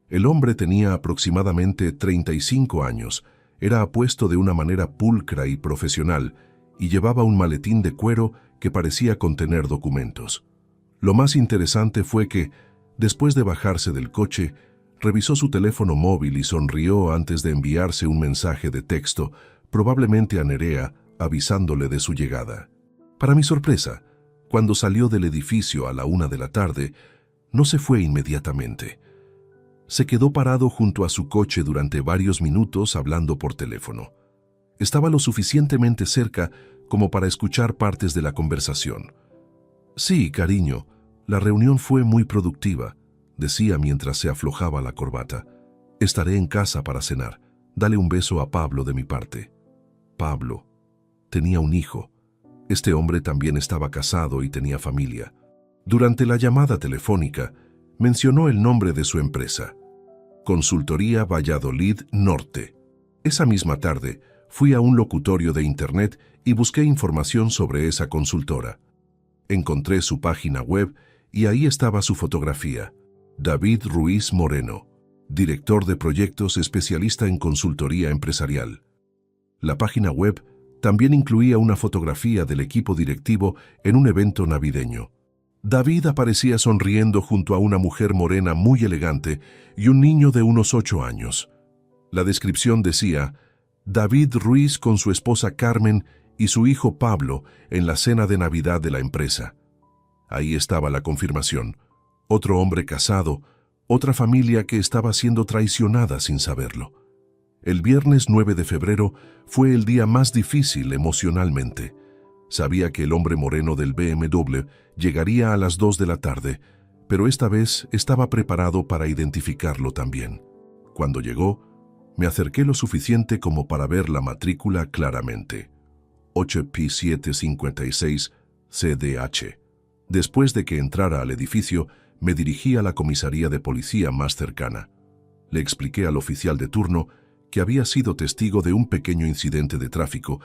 El hombre tenía aproximadamente 35 años, era apuesto de una manera pulcra y profesional y llevaba un maletín de cuero que parecía contener documentos. Lo más interesante fue que, después de bajarse del coche, revisó su teléfono móvil y sonrió antes de enviarse un mensaje de texto, probablemente a Nerea, avisándole de su llegada. Para mi sorpresa, cuando salió del edificio a la 1 de la tarde, no se fue inmediatamente. Se quedó parado junto a su coche durante varios minutos hablando por teléfono. Estaba lo suficientemente cerca como para escuchar partes de la conversación. «Sí, cariño, la reunión fue muy productiva», decía mientras se aflojaba la corbata. «Estaré en casa para cenar. Dale un beso a Pablo de mi parte». Pablo tenía un hijo. Este hombre también estaba casado y tenía familia. Durante la llamada telefónica, mencionó el nombre de su empresa, Consultoría Valladolid Norte. Esa misma tarde, fui a un locutorio de internet y busqué información sobre esa consultora. Encontré su página web y ahí estaba su fotografía. David Ruiz Moreno, director de proyectos especialista en consultoría empresarial. La página web también incluía una fotografía del equipo directivo en un evento navideño. David aparecía sonriendo junto a una mujer morena muy elegante y un niño de unos 8 años. La descripción decía: David Ruiz con su esposa Carmen y su hijo Pablo en la cena de Navidad de la empresa. Ahí estaba la confirmación. Otro hombre casado, otra familia que estaba siendo traicionada sin saberlo. El viernes 9 de febrero fue el día más difícil emocionalmente. Sabía que el hombre moreno del BMW llegaría a las 2 de la tarde, pero esta vez estaba preparado para identificarlo también. Cuando llegó, me acerqué lo suficiente como para ver la matrícula claramente. 8P756 CDH. Después de que entrara al edificio, me dirigí a la comisaría de policía más cercana. Le expliqué al oficial de turno que había sido testigo de un pequeño incidente de tráfico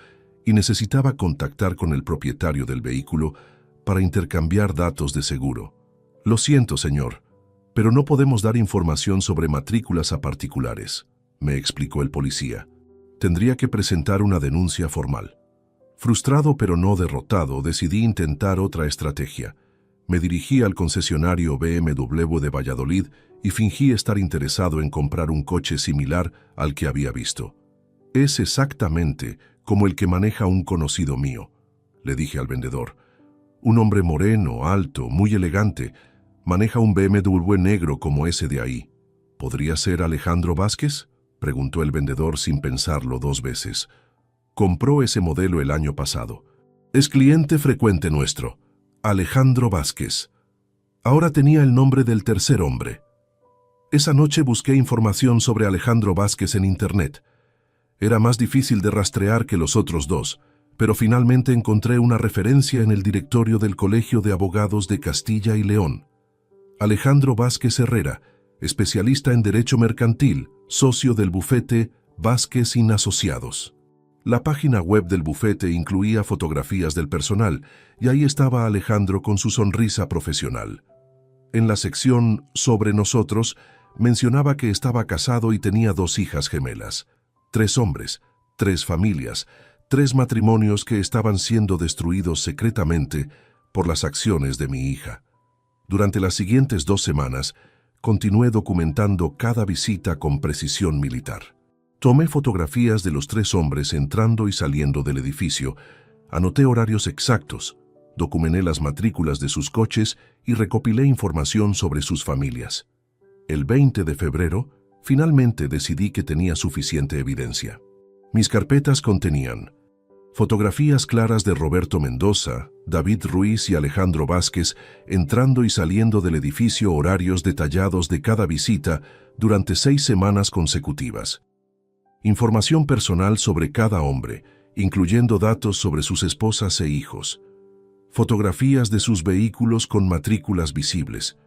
y necesitaba contactar con el propietario del vehículo para intercambiar datos de seguro. «Lo siento, señor, pero no podemos dar información sobre matrículas a particulares», me explicó el policía. «Tendría que presentar una denuncia formal». Frustrado pero no derrotado, decidí intentar otra estrategia. Me dirigí al concesionario BMW de Valladolid y fingí estar interesado en comprar un coche similar al que había visto. «Es exactamente como el que maneja un conocido mío», le dije al vendedor. «Un hombre moreno, alto, muy elegante. Maneja un BMW negro como ese de ahí». «¿Podría ser Alejandro Vázquez?», preguntó el vendedor sin pensarlo 2 veces. «Compró ese modelo el año pasado. Es cliente frecuente nuestro. Alejandro Vázquez». Ahora tenía el nombre del tercer hombre. Esa noche busqué información sobre Alejandro Vázquez en internet. Era más difícil de rastrear que los otros dos, pero finalmente encontré una referencia en el directorio del Colegio de Abogados de Castilla y León. Alejandro Vázquez Herrera, especialista en Derecho Mercantil, socio del bufete Vázquez y Asociados. La página web del bufete incluía fotografías del personal, y ahí estaba Alejandro con su sonrisa profesional. En la sección Sobre nosotros, mencionaba que estaba casado y tenía 2 hijas gemelas. 3 hombres, 3 familias, 3 matrimonios que estaban siendo destruidos secretamente por las acciones de mi hija. Durante las siguientes 2 semanas, continué documentando cada visita con precisión militar. Tomé fotografías de los 3 hombres entrando y saliendo del edificio, anoté horarios exactos, documenté las matrículas de sus coches y recopilé información sobre sus familias. El 20 de febrero, finalmente decidí que tenía suficiente evidencia. Mis carpetas contenían fotografías claras de Roberto Mendoza, David Ruiz y Alejandro Vázquez entrando y saliendo del edificio, horarios detallados de cada visita durante 6 semanas consecutivas. Información personal sobre cada hombre, incluyendo datos sobre sus esposas e hijos. Fotografías de sus vehículos con matrículas visibles.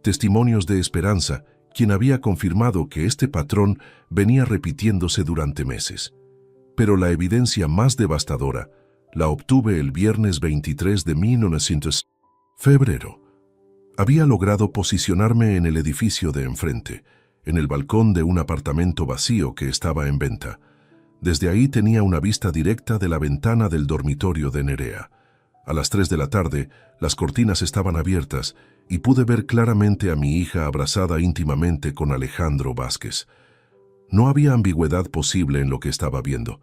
Testimonios de Esperanza, quien había confirmado que este patrón venía repitiéndose durante meses. Pero la evidencia más devastadora la obtuve el viernes 23 de 1900. Febrero. Había logrado posicionarme en el edificio de enfrente, en el balcón de un apartamento vacío que estaba en venta. Desde ahí tenía una vista directa de la ventana del dormitorio de Nerea. A las 3 de la tarde, las cortinas estaban abiertas y pude ver claramente a mi hija abrazada íntimamente con Alejandro Vázquez. No había ambigüedad posible en lo que estaba viendo.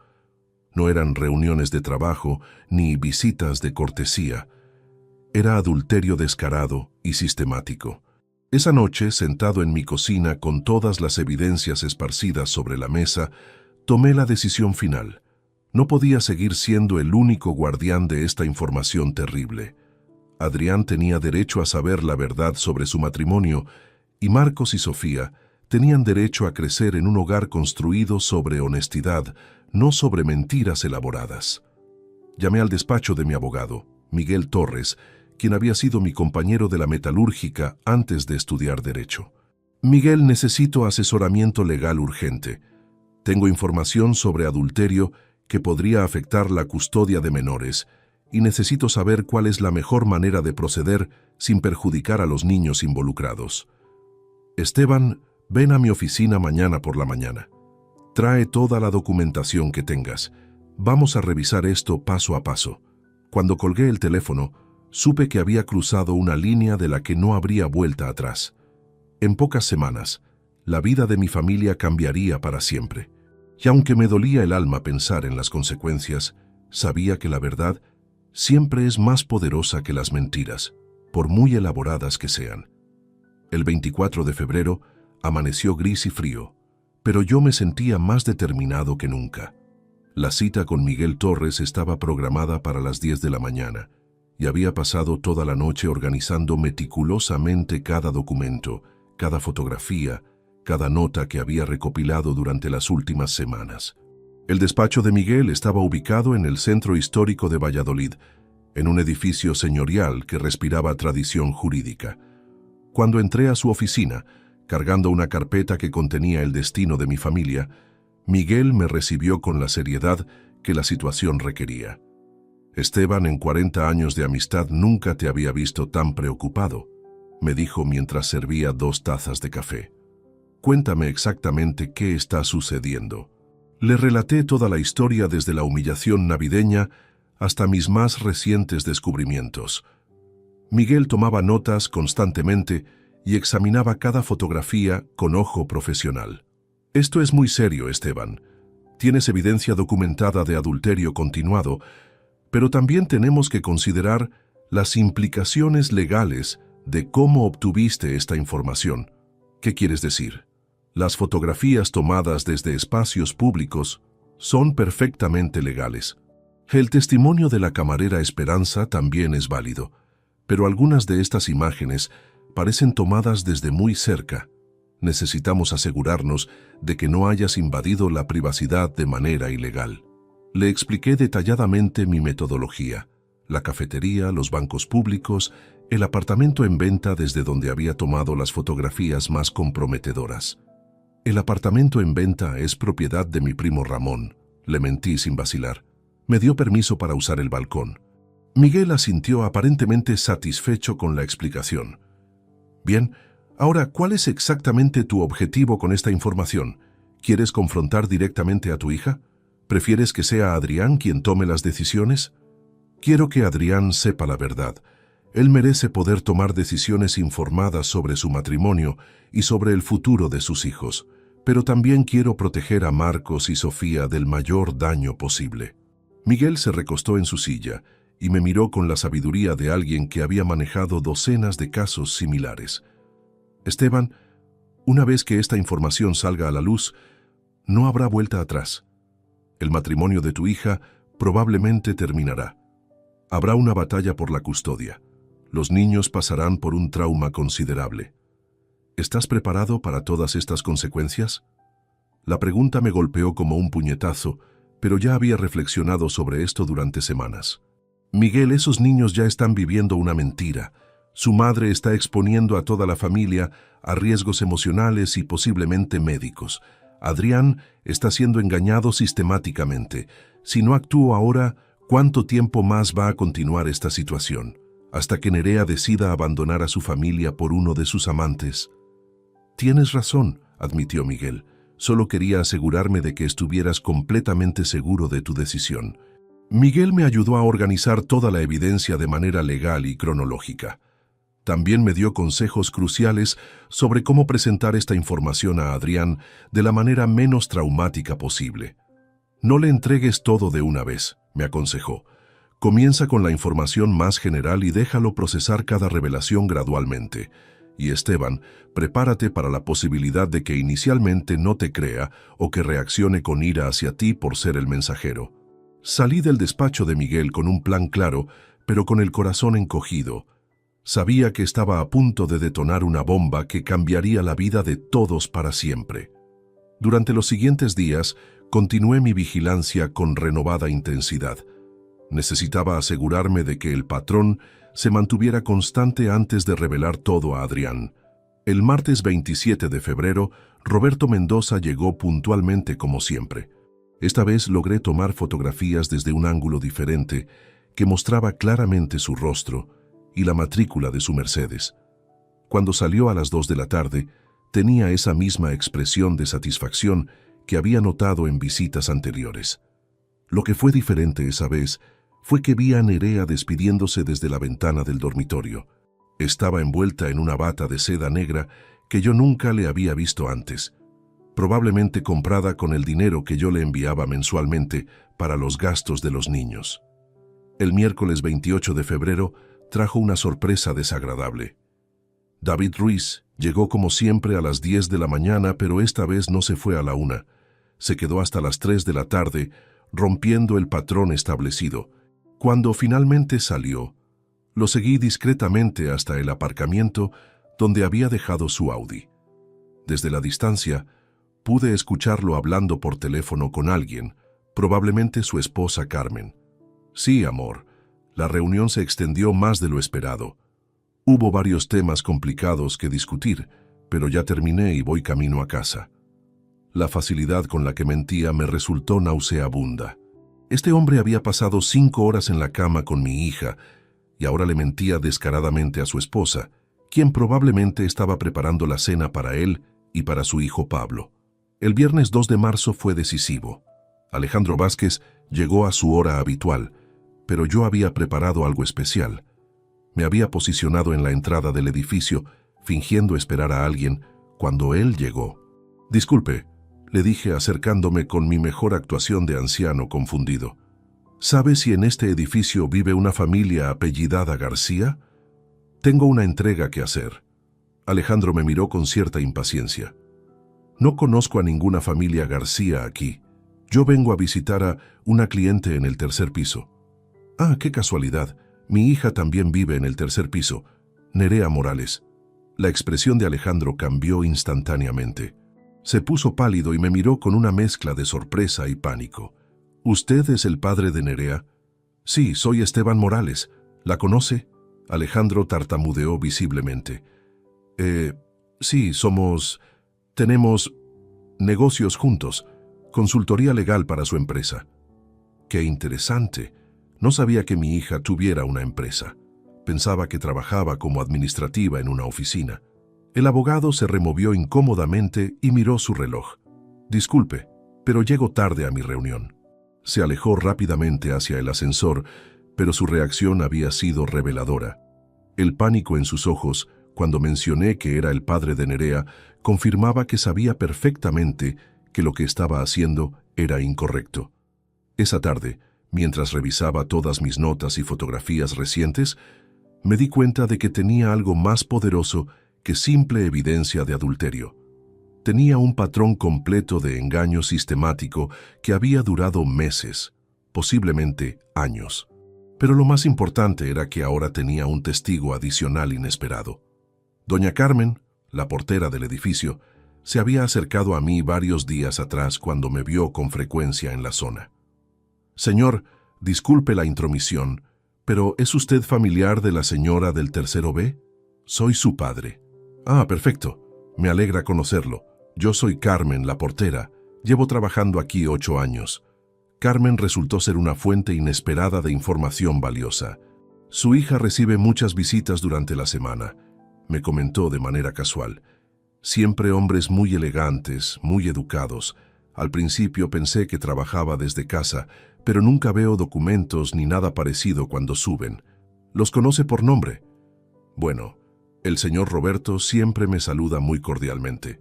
No eran reuniones de trabajo ni visitas de cortesía. Era adulterio descarado y sistemático. Esa noche, sentado en mi cocina con todas las evidencias esparcidas sobre la mesa, tomé la decisión final. No podía seguir siendo el único guardián de esta información terrible. Adrián tenía derecho a saber la verdad sobre su matrimonio y Marcos y Sofía tenían derecho a crecer en un hogar construido sobre honestidad, no sobre mentiras elaboradas. Llamé al despacho de mi abogado, Miguel Torres, quien había sido mi compañero de la metalúrgica antes de estudiar Derecho. Miguel, necesito asesoramiento legal urgente. Tengo información sobre adulterio que podría afectar la custodia de menores y necesito saber cuál es la mejor manera de proceder sin perjudicar a los niños involucrados. Esteban, ven a mi oficina mañana por la mañana. Trae toda la documentación que tengas. Vamos a revisar esto paso a paso. Cuando colgué el teléfono, supe que había cruzado una línea de la que no habría vuelta atrás. En pocas semanas, la vida de mi familia cambiaría para siempre. Y aunque me dolía el alma pensar en las consecuencias, sabía que la verdad siempre es más poderosa que las mentiras, por muy elaboradas que sean. El 24 de febrero amaneció gris y frío, pero yo me sentía más determinado que nunca. La cita con Miguel Torres estaba programada para las 10 de la mañana y había pasado toda la noche organizando meticulosamente cada documento, cada fotografía, cada nota que había recopilado durante las últimas semanas. El despacho de Miguel estaba ubicado en el centro histórico de Valladolid, en un edificio señorial que respiraba tradición jurídica. Cuando entré a su oficina, cargando una carpeta que contenía el destino de mi familia, Miguel me recibió con la seriedad que la situación requería. Esteban, en 40 años de amistad nunca te había visto tan preocupado, me dijo mientras servía 2 tazas de café. Cuéntame exactamente qué está sucediendo. Le relaté toda la historia desde la humillación navideña hasta mis más recientes descubrimientos. Miguel tomaba notas constantemente y examinaba cada fotografía con ojo profesional. Esto es muy serio, Esteban. Tienes evidencia documentada de adulterio continuado, pero también tenemos que considerar las implicaciones legales de cómo obtuviste esta información. ¿Qué quieres decir? Las fotografías tomadas desde espacios públicos son perfectamente legales. El testimonio de la camarera Esperanza también es válido, pero algunas de estas imágenes parecen tomadas desde muy cerca. Necesitamos asegurarnos de que no hayas invadido la privacidad de manera ilegal. Le expliqué detalladamente mi metodología, la cafetería, los bancos públicos, el apartamento en venta desde donde había tomado las fotografías más comprometedoras. El apartamento en venta es propiedad de mi primo Ramón, le mentí sin vacilar. Me dio permiso para usar el balcón. Miguel asintió aparentemente satisfecho con la explicación. Bien, ahora, ¿cuál es exactamente tu objetivo con esta información? ¿Quieres confrontar directamente a tu hija? ¿Prefieres que sea Adrián quien tome las decisiones? Quiero que Adrián sepa la verdad. Él merece poder tomar decisiones informadas sobre su matrimonio y sobre el futuro de sus hijos, pero también quiero proteger a Marcos y Sofía del mayor daño posible. Miguel se recostó en su silla y me miró con la sabiduría de alguien que había manejado docenas de casos similares. Esteban, una vez que esta información salga a la luz, no habrá vuelta atrás. El matrimonio de tu hija probablemente terminará. Habrá una batalla por la custodia. Los niños pasarán por un trauma considerable. ¿Estás preparado para todas estas consecuencias? La pregunta me golpeó como un puñetazo, pero ya había reflexionado sobre esto durante semanas. Miguel, esos niños ya están viviendo una mentira. Su madre está exponiendo a toda la familia a riesgos emocionales y posiblemente médicos. Adrián está siendo engañado sistemáticamente. Si no actúo ahora, ¿cuánto tiempo más va a continuar esta situación? Hasta que Nerea decida abandonar a su familia por uno de sus amantes. Tienes razón, admitió Miguel. Solo quería asegurarme de que estuvieras completamente seguro de tu decisión. Miguel me ayudó a organizar toda la evidencia de manera legal y cronológica. También me dio consejos cruciales sobre cómo presentar esta información a Adrián de la manera menos traumática posible. No le entregues todo de una vez, me aconsejó. Comienza con la información más general y déjalo procesar cada revelación gradualmente. Y Esteban, prepárate para la posibilidad de que inicialmente no te crea o que reaccione con ira hacia ti por ser el mensajero. Salí del despacho de Miguel con un plan claro, pero con el corazón encogido. Sabía que estaba a punto de detonar una bomba que cambiaría la vida de todos para siempre. Durante los siguientes días, continué mi vigilancia con renovada intensidad. Necesitaba asegurarme de que el patrón se mantuviera constante antes de revelar todo a Adrián. El martes 27 de febrero, Roberto Mendoza llegó puntualmente como siempre. Esta vez logré tomar fotografías desde un ángulo diferente que mostraba claramente su rostro y la matrícula de su Mercedes. Cuando salió a las 2 de la tarde, tenía esa misma expresión de satisfacción que había notado en visitas anteriores. Lo que fue diferente esa vez fue que vi a Nerea despidiéndose desde la ventana del dormitorio. Estaba envuelta en una bata de seda negra que yo nunca le había visto antes, probablemente comprada con el dinero que yo le enviaba mensualmente para los gastos de los niños. El miércoles 28 de febrero trajo una sorpresa desagradable. David Ruiz llegó como siempre a las 10 de la mañana, pero esta vez no se fue a la 1. Se quedó hasta las 3 de la tarde, rompiendo el patrón establecido. Cuando finalmente salió, lo seguí discretamente hasta el aparcamiento donde había dejado su Audi. Desde la distancia, pude escucharlo hablando por teléfono con alguien, probablemente su esposa Carmen. Sí, amor, la reunión se extendió más de lo esperado. Hubo varios temas complicados que discutir, pero ya terminé y voy camino a casa. La facilidad con la que mentía me resultó nauseabunda. Este hombre había pasado 5 horas en la cama con mi hija y ahora le mentía descaradamente a su esposa, quien probablemente estaba preparando la cena para él y para su hijo Pablo. El viernes 2 de marzo fue decisivo. Alejandro Vázquez llegó a su hora habitual, pero yo había preparado algo especial. Me había posicionado en la entrada del edificio, fingiendo esperar a alguien, cuando él llegó. «Disculpe», le dije acercándome con mi mejor actuación de anciano confundido. «¿Sabe si en este edificio vive una familia apellidada García? Tengo una entrega que hacer». Alejandro me miró con cierta impaciencia. «No conozco a ninguna familia García aquí. Yo vengo a visitar a una cliente en el 3er piso». «Ah, qué casualidad. Mi hija también vive en el 3er piso. Nerea Morales». La expresión de Alejandro cambió instantáneamente. Se puso pálido y me miró con una mezcla de sorpresa y pánico. «¿Usted es el padre de Nerea?» «Sí, soy Esteban Morales. ¿La conoce?» Alejandro tartamudeó visiblemente. Sí, tenemos negocios juntos, consultoría legal para su empresa». «Qué interesante. No sabía que mi hija tuviera una empresa. Pensaba que trabajaba como administrativa en una oficina». El abogado se removió incómodamente y miró su reloj. «Disculpe, pero llego tarde a mi reunión». Se alejó rápidamente hacia el ascensor, pero su reacción había sido reveladora. El pánico en sus ojos, cuando mencioné que era el padre de Nerea, confirmaba que sabía perfectamente que lo que estaba haciendo era incorrecto. Esa tarde, mientras revisaba todas mis notas y fotografías recientes, me di cuenta de que tenía algo más poderoso que simple evidencia de adulterio. Tenía un patrón completo de engaño sistemático que había durado meses, posiblemente años. Pero lo más importante era que ahora tenía un testigo adicional inesperado. Doña Carmen, la portera del edificio, se había acercado a mí varios días atrás cuando me vio con frecuencia en la zona. «Señor, disculpe la intromisión, pero ¿es usted familiar de la señora del 3º B? Soy su padre». «Ah, perfecto. Me alegra conocerlo. Yo soy Carmen, la portera. Llevo trabajando aquí 8 años». Carmen resultó ser una fuente inesperada de información valiosa. «Su hija recibe muchas visitas durante la semana», me comentó de manera casual. Siempre hombres muy elegantes, muy educados. Al principio pensé que trabajaba desde casa, pero nunca veo documentos ni nada parecido cuando suben. ¿Los conoce por nombre? Bueno, el señor Roberto siempre me saluda muy cordialmente.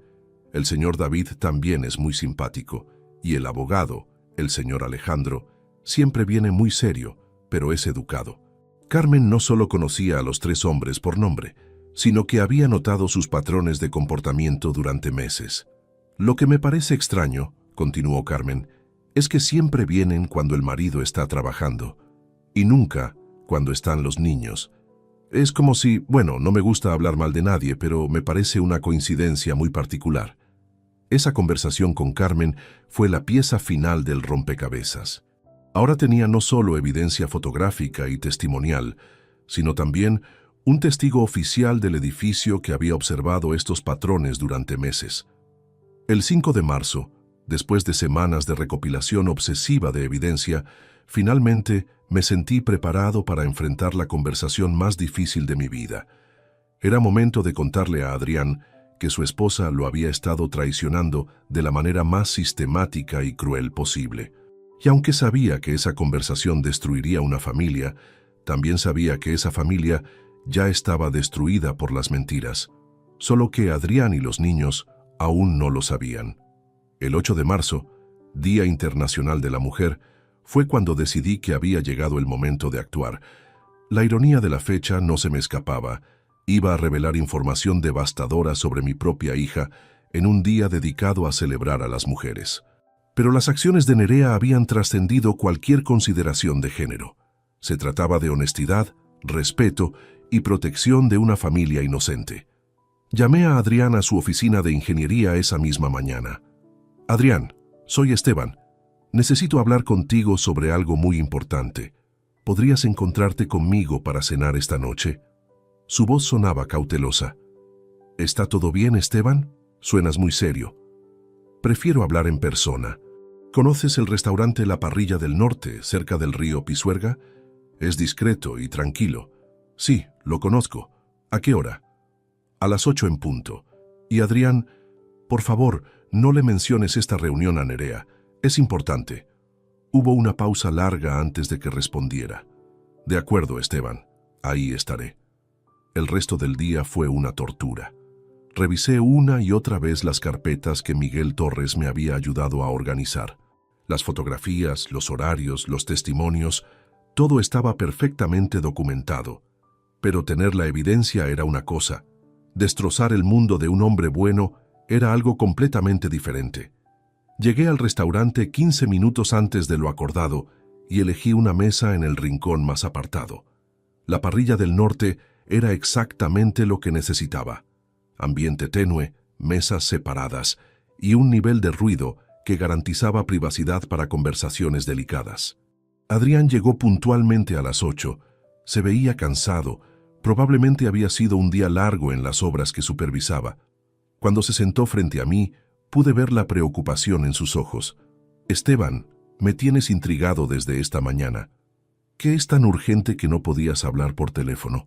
El señor David también es muy simpático. Y el abogado, el señor Alejandro, siempre viene muy serio, pero es educado. Carmen no solo conocía a los tres hombres por nombre, sino que había notado sus patrones de comportamiento durante meses. Lo que me parece extraño, continuó Carmen, es que siempre vienen cuando el marido está trabajando, y nunca cuando están los niños. Es como si, bueno, no me gusta hablar mal de nadie, pero me parece una coincidencia muy particular. Esa conversación con Carmen fue la pieza final del rompecabezas. Ahora tenía no solo evidencia fotográfica y testimonial, sino también un testigo oficial del edificio que había observado estos patrones durante meses. El 5 de marzo, después de semanas de recopilación obsesiva de evidencia, finalmente me sentí preparado para enfrentar la conversación más difícil de mi vida. Era momento de contarle a Adrián que su esposa lo había estado traicionando de la manera más sistemática y cruel posible. Y aunque sabía que esa conversación destruiría una familia, también sabía que esa familia ya estaba destruida por las mentiras, solo que Adrián y los niños aún no lo sabían. El 8 de marzo, Día Internacional de la Mujer, fue cuando decidí que había llegado el momento de actuar. La ironía de la fecha no se me escapaba. Iba a revelar información devastadora sobre mi propia hija en un día dedicado a celebrar a las mujeres. Pero las acciones de Nerea habían trascendido cualquier consideración de género. Se trataba de honestidad, respeto y protección de una familia inocente. Llamé a Adrián a su oficina de ingeniería esa misma mañana. Adrián, soy Esteban. Necesito hablar contigo sobre algo muy importante. ¿Podrías encontrarte conmigo para cenar esta noche? Su voz sonaba cautelosa. ¿Está todo bien, Esteban? Suenas muy serio. Prefiero hablar en persona. ¿Conoces el restaurante La Parrilla del Norte, cerca del río Pisuerga? Es discreto y tranquilo. Sí, lo conozco. ¿A qué hora? A las 8 en punto. Y Adrián, por favor, no le menciones esta reunión a Nerea. Es importante. Hubo una pausa larga antes de que respondiera. De acuerdo, Esteban. Ahí estaré. El resto del día fue una tortura. Revisé una y otra vez las carpetas que Miguel Torres me había ayudado a organizar. Las fotografías, los horarios, los testimonios, todo estaba perfectamente documentado. Pero tener la evidencia era una cosa. Destrozar el mundo de un hombre bueno era algo completamente diferente. Llegué al restaurante 15 minutos antes de lo acordado y elegí una mesa en el rincón más apartado. La Parrilla del Norte era exactamente lo que necesitaba. Ambiente tenue, mesas separadas y un nivel de ruido que garantizaba privacidad para conversaciones delicadas. Adrián llegó puntualmente a las 8. Se veía cansado. Probablemente había sido un día largo en las obras que supervisaba. Cuando se sentó frente a mí, pude ver la preocupación en sus ojos. Esteban, me tienes intrigado desde esta mañana. ¿Qué es tan urgente que no podías hablar por teléfono?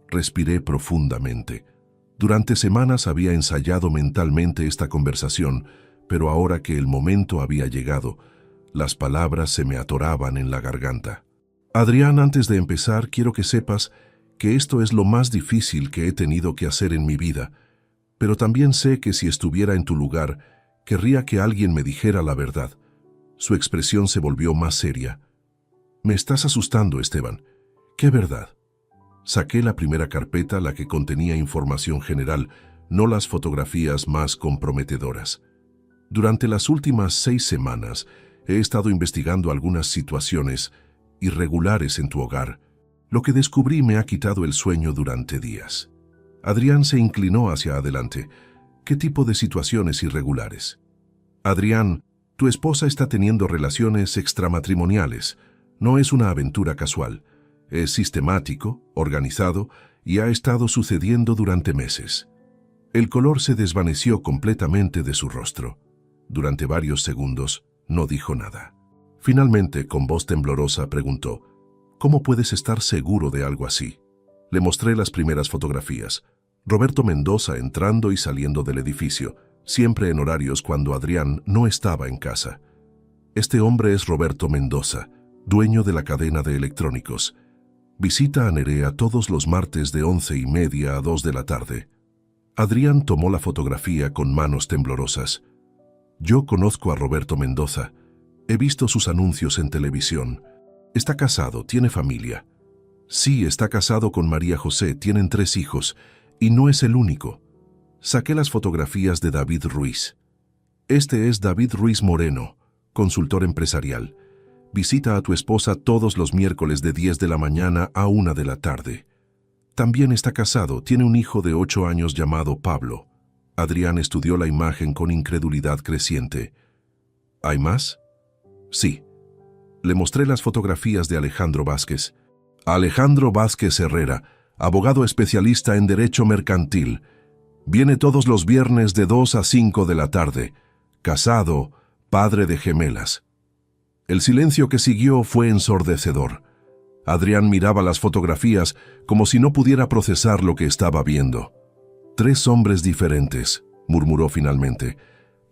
Respiré profundamente. Durante semanas había ensayado mentalmente esta conversación, pero ahora que el momento había llegado, las palabras se me atoraban en la garganta. Adrián, antes de empezar, quiero que sepas que esto es lo más difícil que he tenido que hacer en mi vida, pero también sé que si estuviera en tu lugar, querría que alguien me dijera la verdad. Su expresión se volvió más seria. Me estás asustando, Esteban. ¿Qué verdad? Saqué la primera carpeta, la que contenía información general, no las fotografías más comprometedoras. Durante las últimas 6 semanas he estado investigando algunas situaciones irregulares en tu hogar. Lo que descubrí me ha quitado el sueño durante días. Adrián se inclinó hacia adelante. ¿Qué tipo de situaciones irregulares? Adrián, tu esposa está teniendo relaciones extramatrimoniales. No es una aventura casual. Es sistemático, organizado y ha estado sucediendo durante meses. El color se desvaneció completamente de su rostro. Durante varios segundos no dijo nada. Finalmente, con voz temblorosa, preguntó: ¿Cómo puedes estar seguro de algo así? Le mostré las primeras fotografías. Roberto Mendoza entrando y saliendo del edificio, siempre en horarios cuando Adrián no estaba en casa. Este hombre es Roberto Mendoza, dueño de la cadena de electrónicos. Visita a Nerea todos los martes de 11:30 a 2 de la tarde. Adrián tomó la fotografía con manos temblorosas. Yo conozco a Roberto Mendoza. He visto sus anuncios en televisión. Está casado, tiene familia. Sí, está casado con María José, tienen 3 hijos, y no es el único. Saqué las fotografías de David Ruiz. Este es David Ruiz Moreno, consultor empresarial. Visita a tu esposa todos los miércoles de 10 de la mañana a 1 de la tarde. También está casado, tiene un hijo de 8 años llamado Pablo. Adrián estudió la imagen con incredulidad creciente. ¿Hay más? Sí. Le mostré las fotografías de Alejandro Vázquez. Alejandro Vázquez Herrera, abogado especialista en derecho mercantil. Viene todos los viernes de 2 a 5 de la tarde. Casado, padre de gemelas. El silencio que siguió fue ensordecedor. Adrián miraba las fotografías como si no pudiera procesar lo que estaba viendo. 3 hombres diferentes, murmuró finalmente.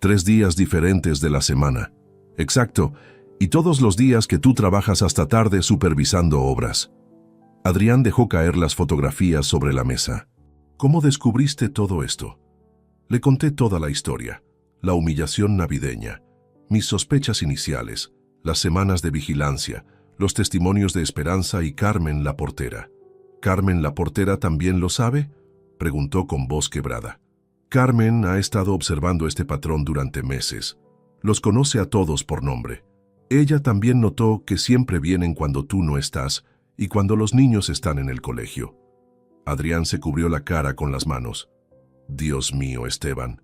3 días diferentes de la semana. Exacto, y todos los días que tú trabajas hasta tarde supervisando obras. Adrián dejó caer las fotografías sobre la mesa. ¿Cómo descubriste todo esto? Le conté toda la historia, la humillación navideña, mis sospechas iniciales, las semanas de vigilancia, los testimonios de Esperanza y Carmen la portera. ¿Carmen la portera también lo sabe?, preguntó con voz quebrada. Carmen ha estado observando este patrón durante meses. Los conoce a todos por nombre. Ella también notó que siempre vienen cuando tú no estás y cuando los niños están en el colegio. Adrián se cubrió la cara con las manos. Dios mío, Esteban.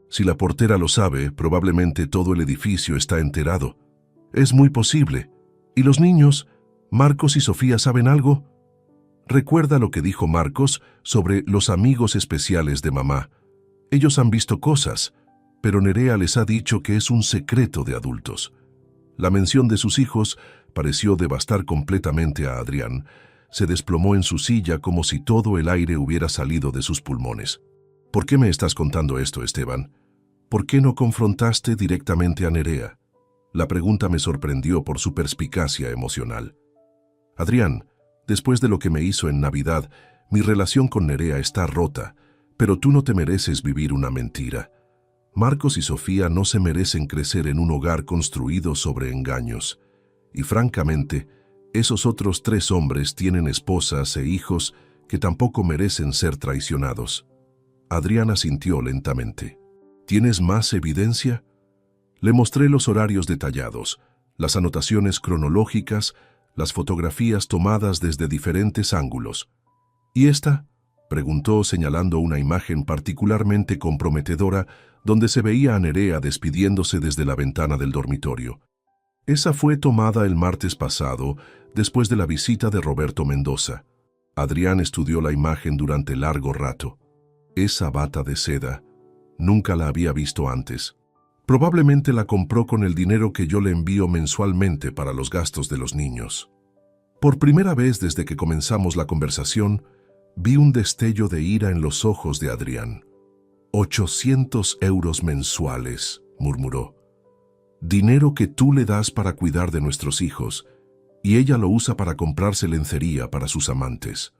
Si la portera lo sabe, probablemente todo el edificio está enterado. Es muy posible. ¿Y los niños? ¿Marcos y Sofía saben algo? Recuerda lo que dijo Marcos sobre los amigos especiales de mamá. Ellos han visto cosas, pero Nerea les ha dicho que es un secreto de adultos. La mención de sus hijos pareció devastar completamente a Adrián. Se desplomó en su silla como si todo el aire hubiera salido de sus pulmones. ¿Por qué me estás contando esto, Esteban? ¿Por qué no confrontaste directamente a Nerea? La pregunta me sorprendió por su perspicacia emocional. Adrián, después de lo que me hizo en Navidad, mi relación con Nerea está rota, pero tú no te mereces vivir una mentira. Marcos y Sofía no se merecen crecer en un hogar construido sobre engaños. Y francamente, esos otros 3 hombres tienen esposas e hijos que tampoco merecen ser traicionados. Adrián asintió lentamente. ¿Tienes más evidencia? Le mostré los horarios detallados, las anotaciones cronológicas, las fotografías tomadas desde diferentes ángulos. ¿Y esta?, preguntó señalando una imagen particularmente comprometedora donde se veía a Nerea despidiéndose desde la ventana del dormitorio. Esa fue tomada el martes pasado, después de la visita de Roberto Mendoza. Adrián estudió la imagen durante largo rato. Esa bata de seda, nunca la había visto antes. Probablemente la compró con el dinero que yo le envío mensualmente para los gastos de los niños. Por primera vez desde que comenzamos la conversación, vi un destello de ira en los ojos de Adrián. 800 euros mensuales, murmuró. Dinero que tú le das para cuidar de nuestros hijos, y ella lo usa para comprarse lencería para sus amantes.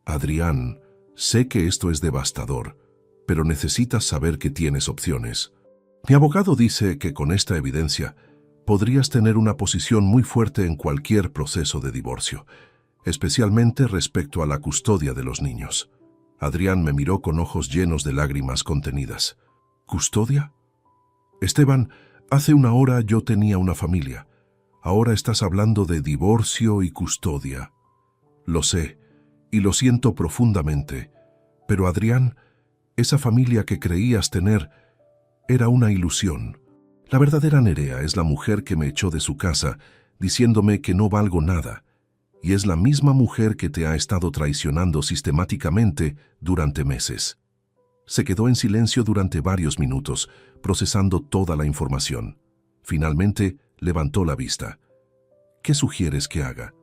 Adrián, sé que esto es devastador, pero necesitas saber que tienes opciones. Mi abogado dice que con esta evidencia podrías tener una posición muy fuerte en cualquier proceso de divorcio, especialmente respecto a la custodia de los niños. Adrián me miró con ojos llenos de lágrimas contenidas. ¿Custodia? Esteban, hace una hora yo tenía una familia. Ahora estás hablando de divorcio y custodia. Lo sé, y lo siento profundamente. Pero Adrián, esa familia que creías tener era una ilusión. La verdadera Nerea es la mujer que me echó de su casa, diciéndome que no valgo nada, y es la misma mujer que te ha estado traicionando sistemáticamente durante meses. Se quedó en silencio durante varios minutos, procesando toda la información. Finalmente, levantó la vista. ¿Qué sugieres que haga?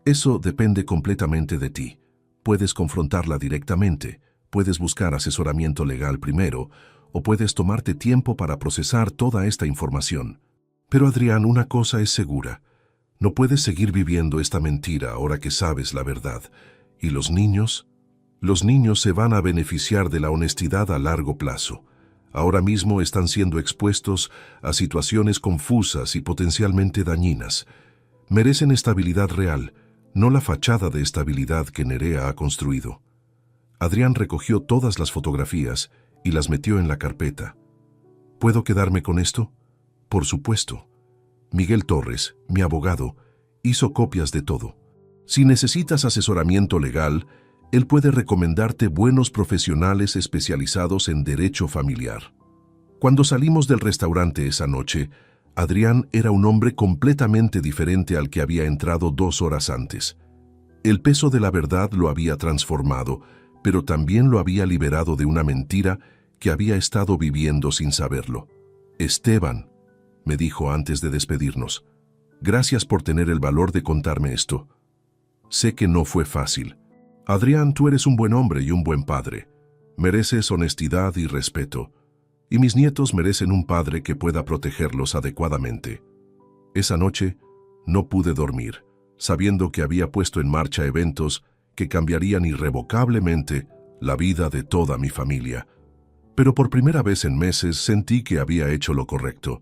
Eso depende completamente de ti. Puedes confrontarla directamente, Puedes buscar asesoramiento legal primero, o puedes tomarte tiempo para procesar toda esta información. Pero Adrián, una cosa es segura. No puedes seguir viviendo esta mentira ahora que sabes la verdad. ¿Y los niños? Los niños se van a beneficiar de la honestidad a largo plazo. Ahora mismo están siendo expuestos a situaciones confusas y potencialmente dañinas. Merecen estabilidad real, no la fachada de estabilidad que Nerea ha construido. Adrián recogió todas las fotografías y las metió en la carpeta. ¿Puedo quedarme con esto? Por supuesto. Miguel Torres, mi abogado, hizo copias de todo. Si necesitas asesoramiento legal, él puede recomendarte buenos profesionales especializados en derecho familiar. Cuando salimos del restaurante esa noche, Adrián era un hombre completamente diferente al que había entrado 2 horas antes. El peso de la verdad lo había transformado, pero también lo había liberado de una mentira que había estado viviendo sin saberlo. Esteban, me dijo antes de despedirnos, gracias por tener el valor de contarme esto. Sé que no fue fácil. Adrián, tú eres un buen hombre y un buen padre. Mereces honestidad y respeto. Y mis nietos merecen un padre que pueda protegerlos adecuadamente. Esa noche no pude dormir, sabiendo que había puesto en marcha eventos que cambiarían irrevocablemente la vida de toda mi familia. Pero por primera vez en meses sentí que había hecho lo correcto.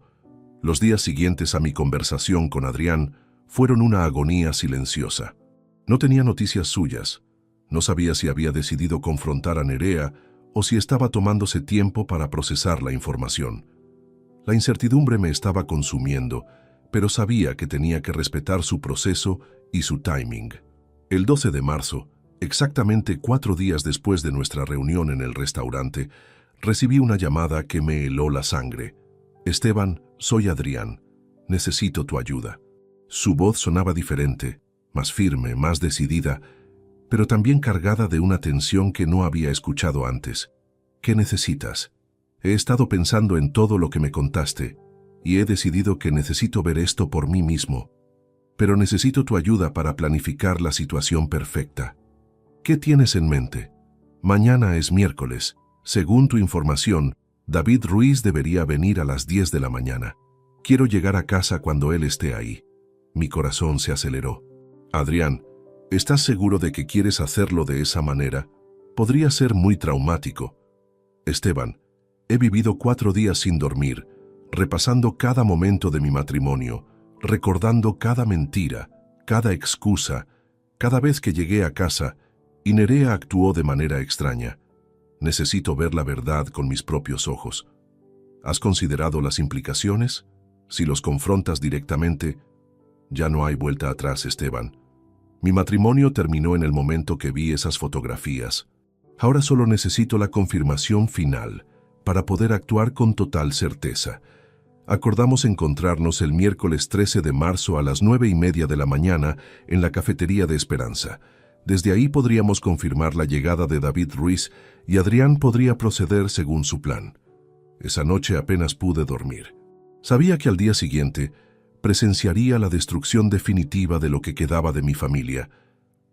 Los días siguientes a mi conversación con Adrián fueron una agonía silenciosa. No tenía noticias suyas. No sabía si había decidido confrontar a Nerea o si estaba tomándose tiempo para procesar la información. La incertidumbre me estaba consumiendo, pero sabía que tenía que respetar su proceso y su timing. El 12 de marzo, exactamente 4 días después de nuestra reunión en el restaurante, recibí una llamada que me heló la sangre. Esteban, soy Adrián. Necesito tu ayuda. Su voz sonaba diferente, más firme, más decidida, pero también cargada de una tensión que no había escuchado antes. ¿Qué necesitas? He estado pensando en todo lo que me contaste, y he decidido que necesito ver esto por mí mismo. Pero necesito tu ayuda para planificar la situación perfecta. ¿Qué tienes en mente? Mañana es miércoles. Según tu información, David Ruiz debería venir a las 10 de la mañana. Quiero llegar a casa cuando él esté ahí. Mi corazón se aceleró. Adrián, ¿estás seguro de que quieres hacerlo de esa manera? Podría ser muy traumático. Esteban, he vivido 4 días sin dormir, repasando cada momento de mi matrimonio, recordando cada mentira, cada excusa, cada vez que llegué a casa, y Nerea actuó de manera extraña. Necesito ver la verdad con mis propios ojos. ¿Has considerado las implicaciones? Si los confrontas directamente, ya no hay vuelta atrás, Esteban. Mi matrimonio terminó en el momento que vi esas fotografías. Ahora solo necesito la confirmación final para poder actuar con total certeza. Acordamos encontrarnos el miércoles 13 de marzo a las 9:30 de la mañana en la cafetería de Esperanza. Desde ahí podríamos confirmar la llegada de David Ruiz y Adrián podría proceder según su plan. Esa noche apenas pude dormir. Sabía que al día siguiente presenciaría la destrucción definitiva de lo que quedaba de mi familia,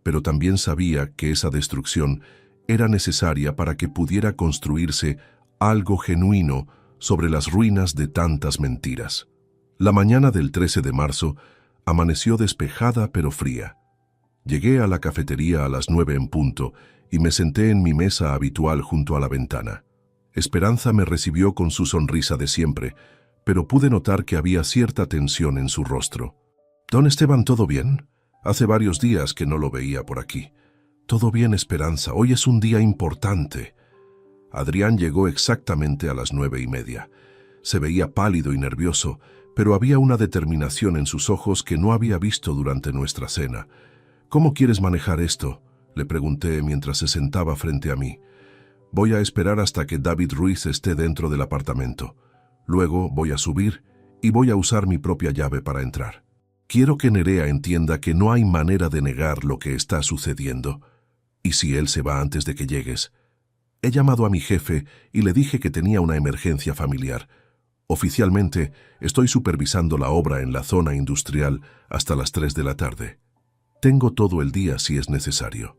pero también sabía que esa destrucción era necesaria para que pudiera construirse algo genuino sobre las ruinas de tantas mentiras. La mañana del 13 de marzo amaneció despejada pero fría. Llegué a la cafetería a las 9 en punto y me senté en mi mesa habitual junto a la ventana. Esperanza me recibió con su sonrisa de siempre, pero pude notar que había cierta tensión en su rostro. «Don Esteban, ¿todo bien? Hace varios días que no lo veía por aquí». «Todo bien, Esperanza. Hoy es un día importante». Adrián llegó exactamente a las 9:30. Se veía pálido y nervioso, pero había una determinación en sus ojos que no había visto durante nuestra cena. «¿Cómo quieres manejar esto?», le pregunté mientras se sentaba frente a mí. «Voy a esperar hasta que David Ruiz esté dentro del apartamento. Luego voy a subir y voy a usar mi propia llave para entrar. Quiero que Nerea entienda que no hay manera de negar lo que está sucediendo. ¿Y si él se va antes de que llegues?». He llamado a mi jefe y le dije que tenía una emergencia familiar. Oficialmente, estoy supervisando la obra en la zona industrial hasta las 3 de la tarde. Tengo todo el día si es necesario.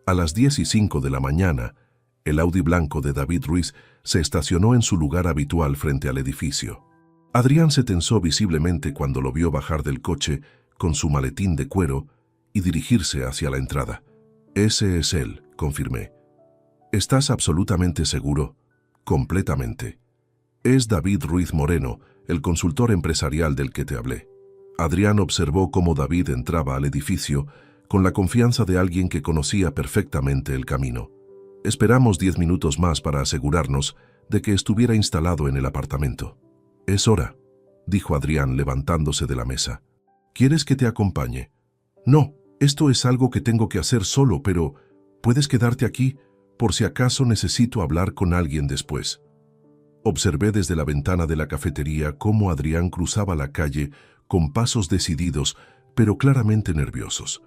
A las 10:05 de la mañana, El Audi blanco de David Ruiz se estacionó en su lugar habitual frente al edificio. Adrián se tensó visiblemente cuando lo vio bajar del coche con su maletín de cuero y dirigirse hacia la entrada. «Ese es él», confirmé. «¿Estás absolutamente seguro?» «Completamente. Es David Ruiz Moreno, el consultor empresarial del que te hablé». Adrián observó cómo David entraba al edificio con la confianza de alguien que conocía perfectamente el camino. Esperamos 10 minutos más para asegurarnos de que estuviera instalado en el apartamento. «Es hora», dijo Adrián levantándose de la mesa. «¿Quieres que te acompañe?» «No, esto es algo que tengo que hacer solo, pero ¿puedes quedarte aquí por si acaso necesito hablar con alguien después?» Observé desde la ventana de la cafetería cómo Adrián cruzaba la calle con pasos decididos, pero claramente nerviosos.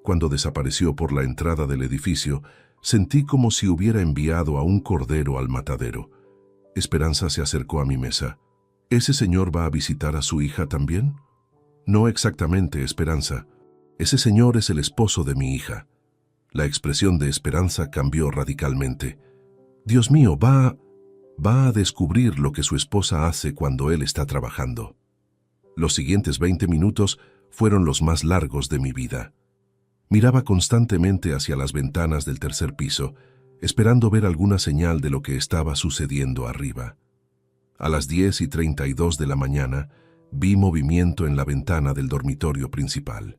Cuando desapareció por la entrada del edificio, sentí como si hubiera enviado a un cordero al matadero. Esperanza se acercó a mi mesa. «¿Ese señor va a visitar a su hija también?» «No exactamente, Esperanza. Ese señor es el esposo de mi hija». La expresión de Esperanza cambió radicalmente. «Dios mío, va a descubrir lo que su esposa hace cuando él está trabajando». Los siguientes 20 minutos fueron los más largos de mi vida. Miraba constantemente hacia las ventanas del tercer piso, esperando ver alguna señal de lo que estaba sucediendo arriba. A las 10:32 de la mañana, vi movimiento en la ventana del dormitorio principal.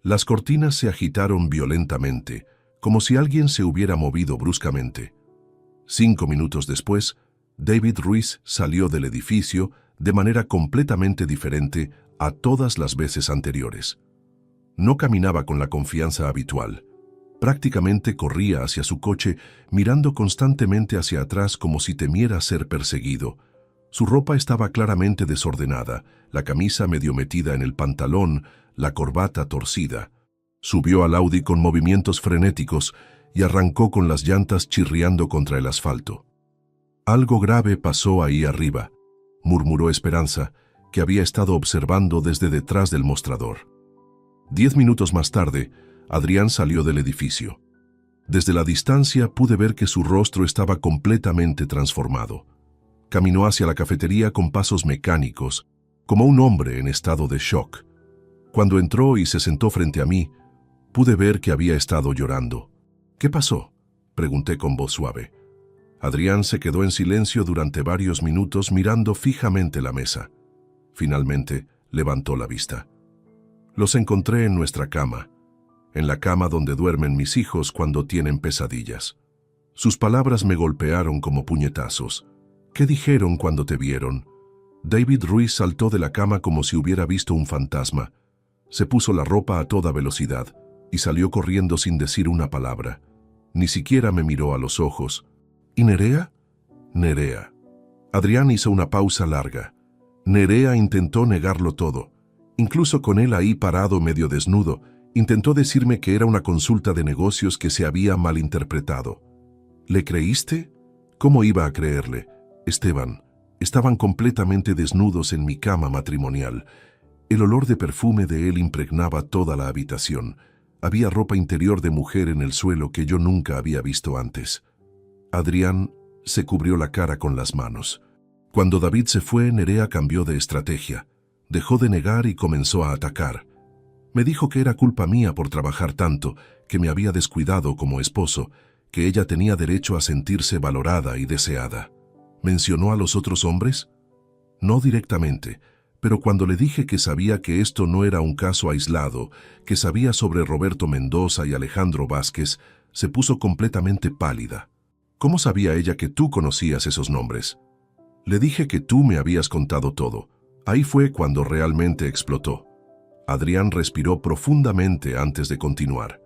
Las cortinas se agitaron violentamente, como si alguien se hubiera movido bruscamente. 5 minutos después, David Ruiz salió del edificio de manera completamente diferente a todas las veces anteriores. No caminaba con la confianza habitual. Prácticamente corría hacia su coche, mirando constantemente hacia atrás como si temiera ser perseguido. Su ropa estaba claramente desordenada, la camisa medio metida en el pantalón, la corbata torcida. Subió al Audi con movimientos frenéticos y arrancó con las llantas chirriando contra el asfalto. «Algo grave pasó ahí arriba», murmuró Esperanza, que había estado observando desde detrás del mostrador. 10 minutos más tarde, Adrián salió del edificio. Desde la distancia pude ver que su rostro estaba completamente transformado. Caminó hacia la cafetería con pasos mecánicos, como un hombre en estado de shock. Cuando entró y se sentó frente a mí, pude ver que había estado llorando. «¿Qué pasó?», pregunté con voz suave. Adrián se quedó en silencio durante varios minutos mirando fijamente la mesa. Finalmente, levantó la vista. «Los encontré en nuestra cama, en la cama donde duermen mis hijos cuando tienen pesadillas». Sus palabras me golpearon como puñetazos. «¿Qué dijeron cuando te vieron?» David Ruiz saltó de la cama como si hubiera visto un fantasma. Se puso la ropa a toda velocidad y salió corriendo sin decir una palabra. Ni siquiera me miró a los ojos. «¿Y Nerea?» «Nerea». Adrián hizo una pausa larga. Nerea intentó negarlo todo. Incluso con él ahí parado medio desnudo, intentó decirme que era una consulta de negocios que se había malinterpretado. «¿Le creíste?» «¿Cómo iba a creerle? Esteban, estaban completamente desnudos en mi cama matrimonial. El olor de perfume de él impregnaba toda la habitación. Había ropa interior de mujer en el suelo que yo nunca había visto antes». Adrián se cubrió la cara con las manos. Cuando David se fue, Nerea cambió de estrategia. Dejó de negar y comenzó a atacar. Me dijo que era culpa mía por trabajar tanto, que me había descuidado como esposo, que ella tenía derecho a sentirse valorada y deseada. ¿Mencionó a los otros hombres? No directamente, pero cuando le dije que sabía que esto no era un caso aislado, que sabía sobre Roberto Mendoza y Alejandro Vázquez, se puso completamente pálida. ¿Cómo sabía ella que tú conocías esos nombres? Le dije que tú me habías contado todo. Ahí fue cuando realmente explotó. Adrián respiró profundamente antes de continuar.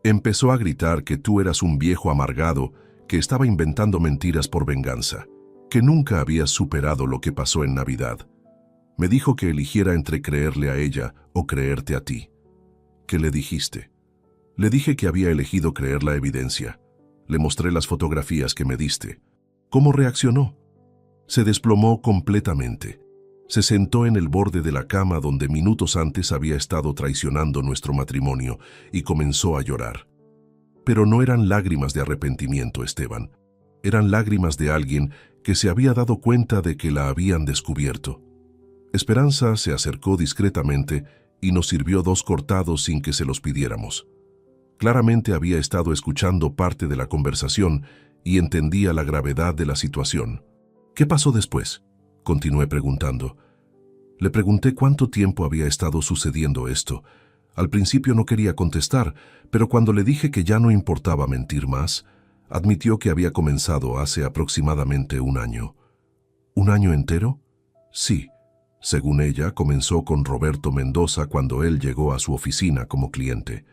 Empezó a gritar que tú eras un viejo amargado que estaba inventando mentiras por venganza, que nunca habías superado lo que pasó en Navidad. Me dijo que eligiera entre creerle a ella o creerte a ti. ¿Qué le dijiste? Le dije que había elegido creer la evidencia. Le mostré las fotografías que me diste. ¿Cómo reaccionó? Se desplomó completamente. Se sentó en el borde de la cama donde minutos antes había estado traicionando nuestro matrimonio y comenzó a llorar. Pero no eran lágrimas de arrepentimiento, Esteban. Eran lágrimas de alguien que se había dado cuenta de que la habían descubierto. Esperanza se acercó discretamente y nos sirvió 2 cortados sin que se los pidiéramos. Claramente había estado escuchando parte de la conversación y entendía la gravedad de la situación. ¿Qué pasó después?, continué preguntando. Le pregunté cuánto tiempo había estado sucediendo esto. Al principio no quería contestar, pero cuando le dije que ya no importaba mentir más, admitió que había comenzado hace aproximadamente 1 año. ¿1 año entero? Sí. Según ella, comenzó con Roberto Mendoza cuando él llegó a su oficina como cliente.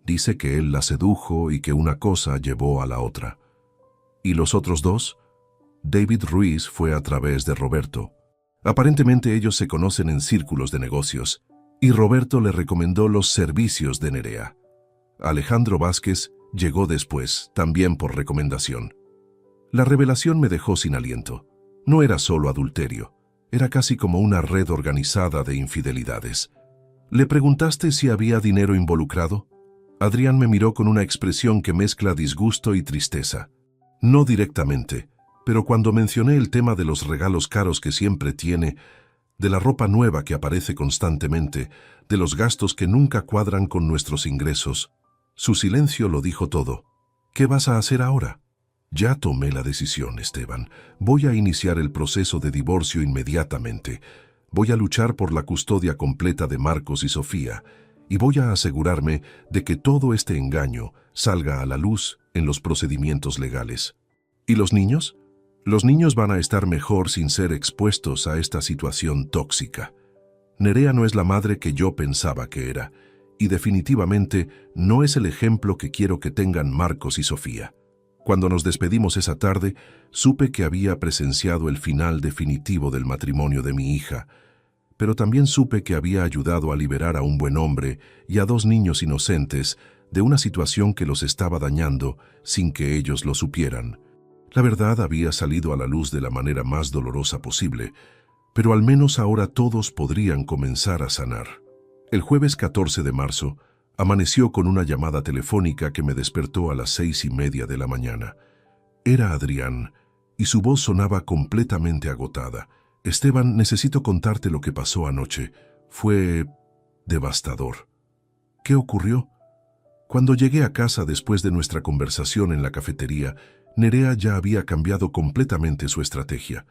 Dice que él la sedujo y que una cosa llevó a la otra. ¿Y los otros 2? David Ruiz fue a través de Roberto. Aparentemente ellos se conocen en círculos de negocios, y Roberto le recomendó los servicios de Nerea. Alejandro Vázquez llegó después, también por recomendación. La revelación me dejó sin aliento. No era solo adulterio, era casi como una red organizada de infidelidades. ¿Le preguntaste si había dinero involucrado? Adrián me miró con una expresión que mezcla disgusto y tristeza. No directamente, pero cuando mencioné el tema de los regalos caros que siempre tiene, de la ropa nueva que aparece constantemente, de los gastos que nunca cuadran con nuestros ingresos, su silencio lo dijo todo. ¿Qué vas a hacer ahora? Ya tomé la decisión, Esteban. Voy a iniciar el proceso de divorcio inmediatamente. Voy a luchar por la custodia completa de Marcos y Sofía, y voy a asegurarme de que todo este engaño salga a la luz en los procedimientos legales. ¿Y los niños? Los niños van a estar mejor sin ser expuestos a esta situación tóxica. Nerea no es la madre que yo pensaba que era, y definitivamente no es el ejemplo que quiero que tengan Marcos y Sofía. Cuando nos despedimos esa tarde, supe que había presenciado el final definitivo del matrimonio de mi hija, pero también supe que había ayudado a liberar a un buen hombre y a 2 niños inocentes de una situación que los estaba dañando sin que ellos lo supieran. La verdad había salido a la luz de la manera más dolorosa posible, pero al menos ahora todos podrían comenzar a sanar. El jueves 14 de marzo, amaneció con una llamada telefónica que me despertó a las 6:30 de la mañana. Era Adrián, y su voz sonaba completamente agotada. Esteban, necesito contarte lo que pasó anoche. Fue devastador. ¿Qué ocurrió? Cuando llegué a casa después de nuestra conversación en la cafetería, Nerea ya había cambiado completamente su estrategia.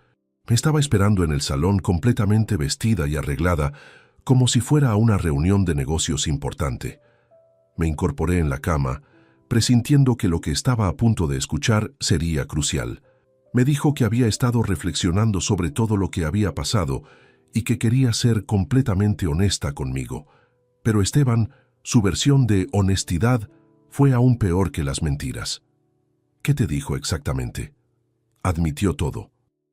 Me estaba esperando en el salón completamente vestida y arreglada, como si fuera a una reunión de negocios importante. Me incorporé en la cama, presintiendo que lo que estaba a punto de escuchar sería crucial. Me dijo que había estado reflexionando sobre todo lo que había pasado y que quería ser completamente honesta conmigo. Pero Esteban, su versión de honestidad fue aún peor que las mentiras. ¿Qué te dijo exactamente? Admitió todo.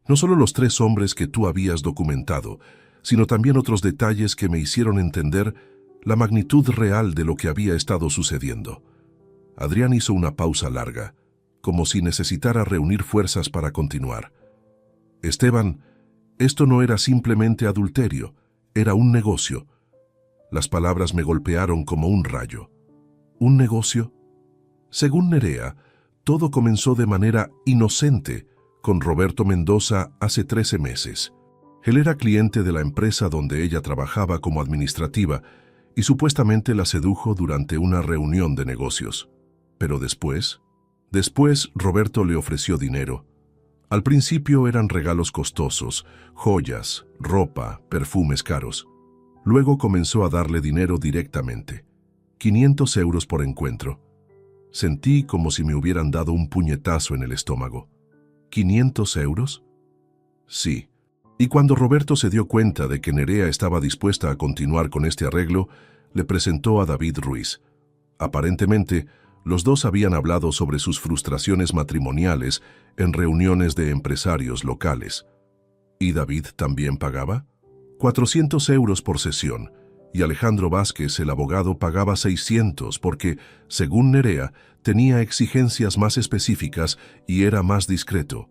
No solo los 3 hombres que tú habías documentado, sino también otros detalles que me hicieron entender la magnitud real de lo que había estado sucediendo. Adrián hizo una pausa larga, como si necesitara reunir fuerzas para continuar. Esteban, esto no era simplemente adulterio, era un negocio. Las palabras me golpearon como un rayo. ¿Un negocio? Según Nerea, todo comenzó de manera inocente con Roberto Mendoza hace 13 meses. Él era cliente de la empresa donde ella trabajaba como administrativa y supuestamente la sedujo durante una reunión de negocios. Pero después Roberto le ofreció dinero. Al principio eran regalos costosos, joyas, ropa, perfumes caros. Luego comenzó a darle dinero directamente. 500 euros por encuentro. Sentí como si me hubieran dado un puñetazo en el estómago. ¿500 euros? Sí. Y cuando Roberto se dio cuenta de que Nerea estaba dispuesta a continuar con este arreglo, le presentó a David Ruiz. Aparentemente, los 2 habían hablado sobre sus frustraciones matrimoniales en reuniones de empresarios locales. ¿Y David también pagaba? 400 euros por sesión, y Alejandro Vázquez, el abogado, pagaba 600 porque, según Nerea, tenía exigencias más específicas y era más discreto.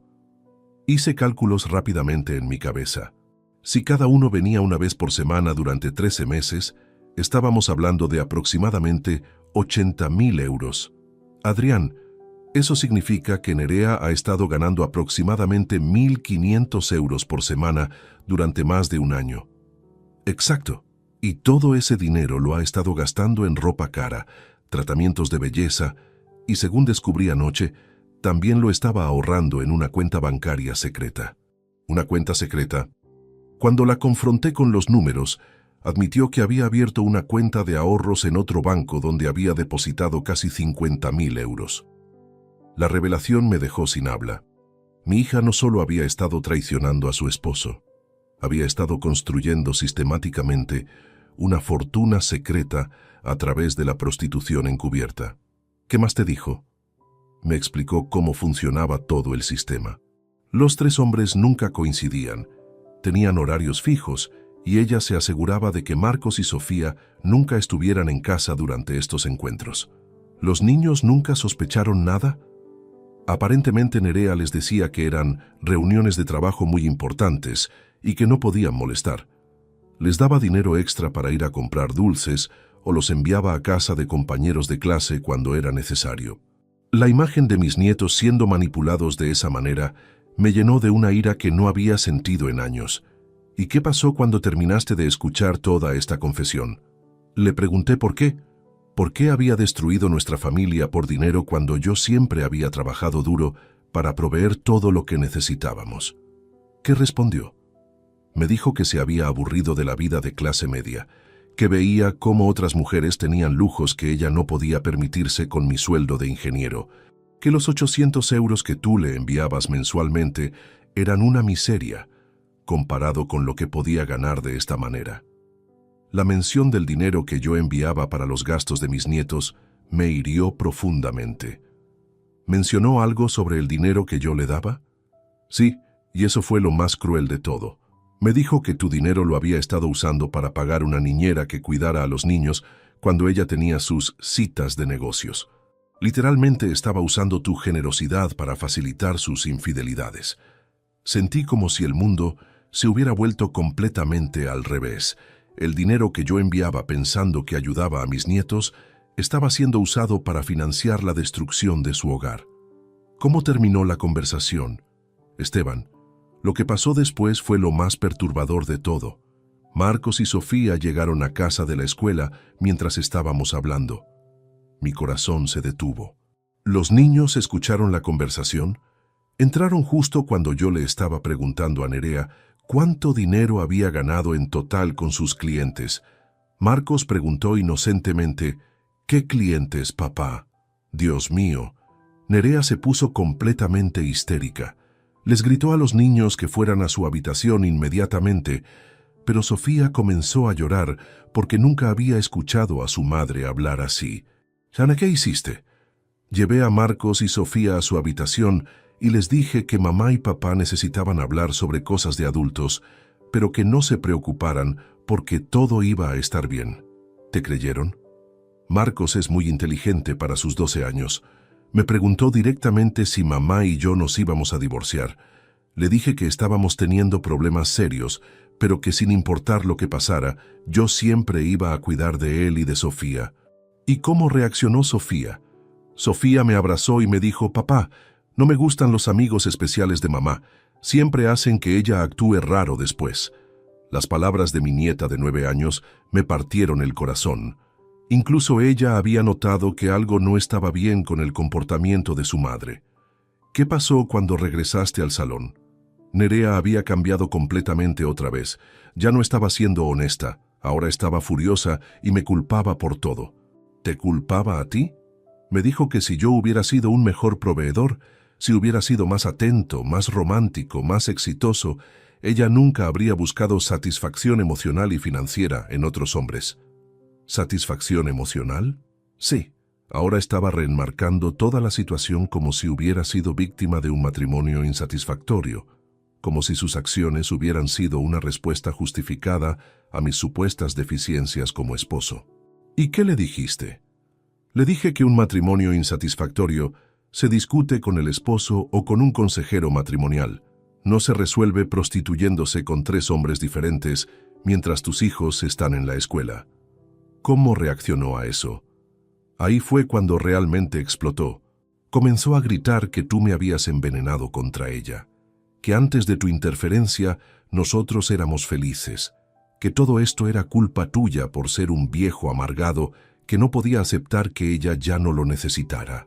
Hice cálculos rápidamente en mi cabeza. Si cada uno venía una vez por semana durante 13 meses, estábamos hablando de aproximadamente 80.000 euros. Adrián, eso significa que Nerea ha estado ganando aproximadamente 1.500 euros por semana durante más de un año. Exacto. Y todo ese dinero lo ha estado gastando en ropa cara, tratamientos de belleza y, según descubrí anoche, también lo estaba ahorrando en una cuenta bancaria secreta. ¿Una cuenta secreta? Cuando la confronté con los números, admitió que había abierto una cuenta de ahorros en otro banco donde había depositado casi 50.000 euros. La revelación me dejó sin habla. Mi hija no solo había estado traicionando a su esposo, había estado construyendo sistemáticamente una fortuna secreta a través de la prostitución encubierta. ¿Qué más te dijo? Me explicó cómo funcionaba todo el sistema. Los 3 hombres nunca coincidían, tenían horarios fijos y ella se aseguraba de que Marcos y Sofía nunca estuvieran en casa durante estos encuentros. ¿Los niños nunca sospecharon nada? Aparentemente Nerea les decía que eran reuniones de trabajo muy importantes y que no podían molestar. Les daba dinero extra para ir a comprar dulces o los enviaba a casa de compañeros de clase cuando era necesario. La imagen de mis nietos siendo manipulados de esa manera me llenó de una ira que no había sentido en años. ¿Y qué pasó cuando terminaste de escuchar toda esta confesión? Le pregunté por qué. ¿Por qué había destruido nuestra familia por dinero cuando yo siempre había trabajado duro para proveer todo lo que necesitábamos? ¿Qué respondió? Me dijo que se había aburrido de la vida de clase media, que veía cómo otras mujeres tenían lujos que ella no podía permitirse con mi sueldo de ingeniero, que los 800 euros que tú le enviabas mensualmente eran una miseria, comparado con lo que podía ganar de esta manera. La mención del dinero que yo enviaba para los gastos de mis nietos me hirió profundamente. ¿Mencionó algo sobre el dinero que yo le daba? Sí, y eso fue lo más cruel de todo. Me dijo que tu dinero lo había estado usando para pagar una niñera que cuidara a los niños cuando ella tenía sus citas de negocios. Literalmente estaba usando tu generosidad para facilitar sus infidelidades. Sentí como si el mundo se hubiera vuelto completamente al revés. El dinero que yo enviaba pensando que ayudaba a mis nietos estaba siendo usado para financiar la destrucción de su hogar. ¿Cómo terminó la conversación? Esteban, lo que pasó después fue lo más perturbador de todo. Marcos y Sofía llegaron a casa de la escuela mientras estábamos hablando. Mi corazón se detuvo. Los niños escucharon la conversación. Entraron justo cuando yo le estaba preguntando a Nerea ¿cuánto dinero había ganado en total con sus clientes? Marcos preguntó inocentemente, ¿qué clientes, papá? Dios mío. Nerea se puso completamente histérica. Les gritó a los niños que fueran a su habitación inmediatamente, pero Sofía comenzó a llorar porque nunca había escuchado a su madre hablar así. «Ana, ¿qué hiciste?» Llevé a Marcos y Sofía a su habitación y les dije que mamá y papá necesitaban hablar sobre cosas de adultos, pero que no se preocuparan porque todo iba a estar bien. ¿Te creyeron? Marcos es muy inteligente para sus 12 años. Me preguntó directamente si mamá y yo nos íbamos a divorciar. Le dije que estábamos teniendo problemas serios, pero que sin importar lo que pasara, yo siempre iba a cuidar de él y de Sofía. ¿Y cómo reaccionó Sofía? Sofía me abrazó y me dijo, papá, no me gustan los amigos especiales de mamá. Siempre hacen que ella actúe raro después. Las palabras de mi nieta de 9 años me partieron el corazón. Incluso ella había notado que algo no estaba bien con el comportamiento de su madre. ¿Qué pasó cuando regresaste al salón? Nerea había cambiado completamente otra vez. Ya no estaba siendo honesta, ahora estaba furiosa y me culpaba por todo. ¿Te culpaba a ti? Me dijo que si yo hubiera sido un mejor proveedor, si hubiera sido más atento, más romántico, más exitoso, ella nunca habría buscado satisfacción emocional y financiera en otros hombres. ¿Satisfacción emocional? Sí. Ahora estaba reenmarcando toda la situación como si hubiera sido víctima de un matrimonio insatisfactorio, como si sus acciones hubieran sido una respuesta justificada a mis supuestas deficiencias como esposo. ¿Y qué le dijiste? Le dije que un matrimonio insatisfactorio se discute con el esposo o con un consejero matrimonial. No se resuelve prostituyéndose con 3 hombres diferentes mientras tus hijos están en la escuela. ¿Cómo reaccionó a eso? Ahí fue cuando realmente explotó. Comenzó a gritar que tú me habías envenenado contra ella, que antes de tu interferencia nosotros éramos felices, que todo esto era culpa tuya por ser un viejo amargado que no podía aceptar que ella ya no lo necesitara.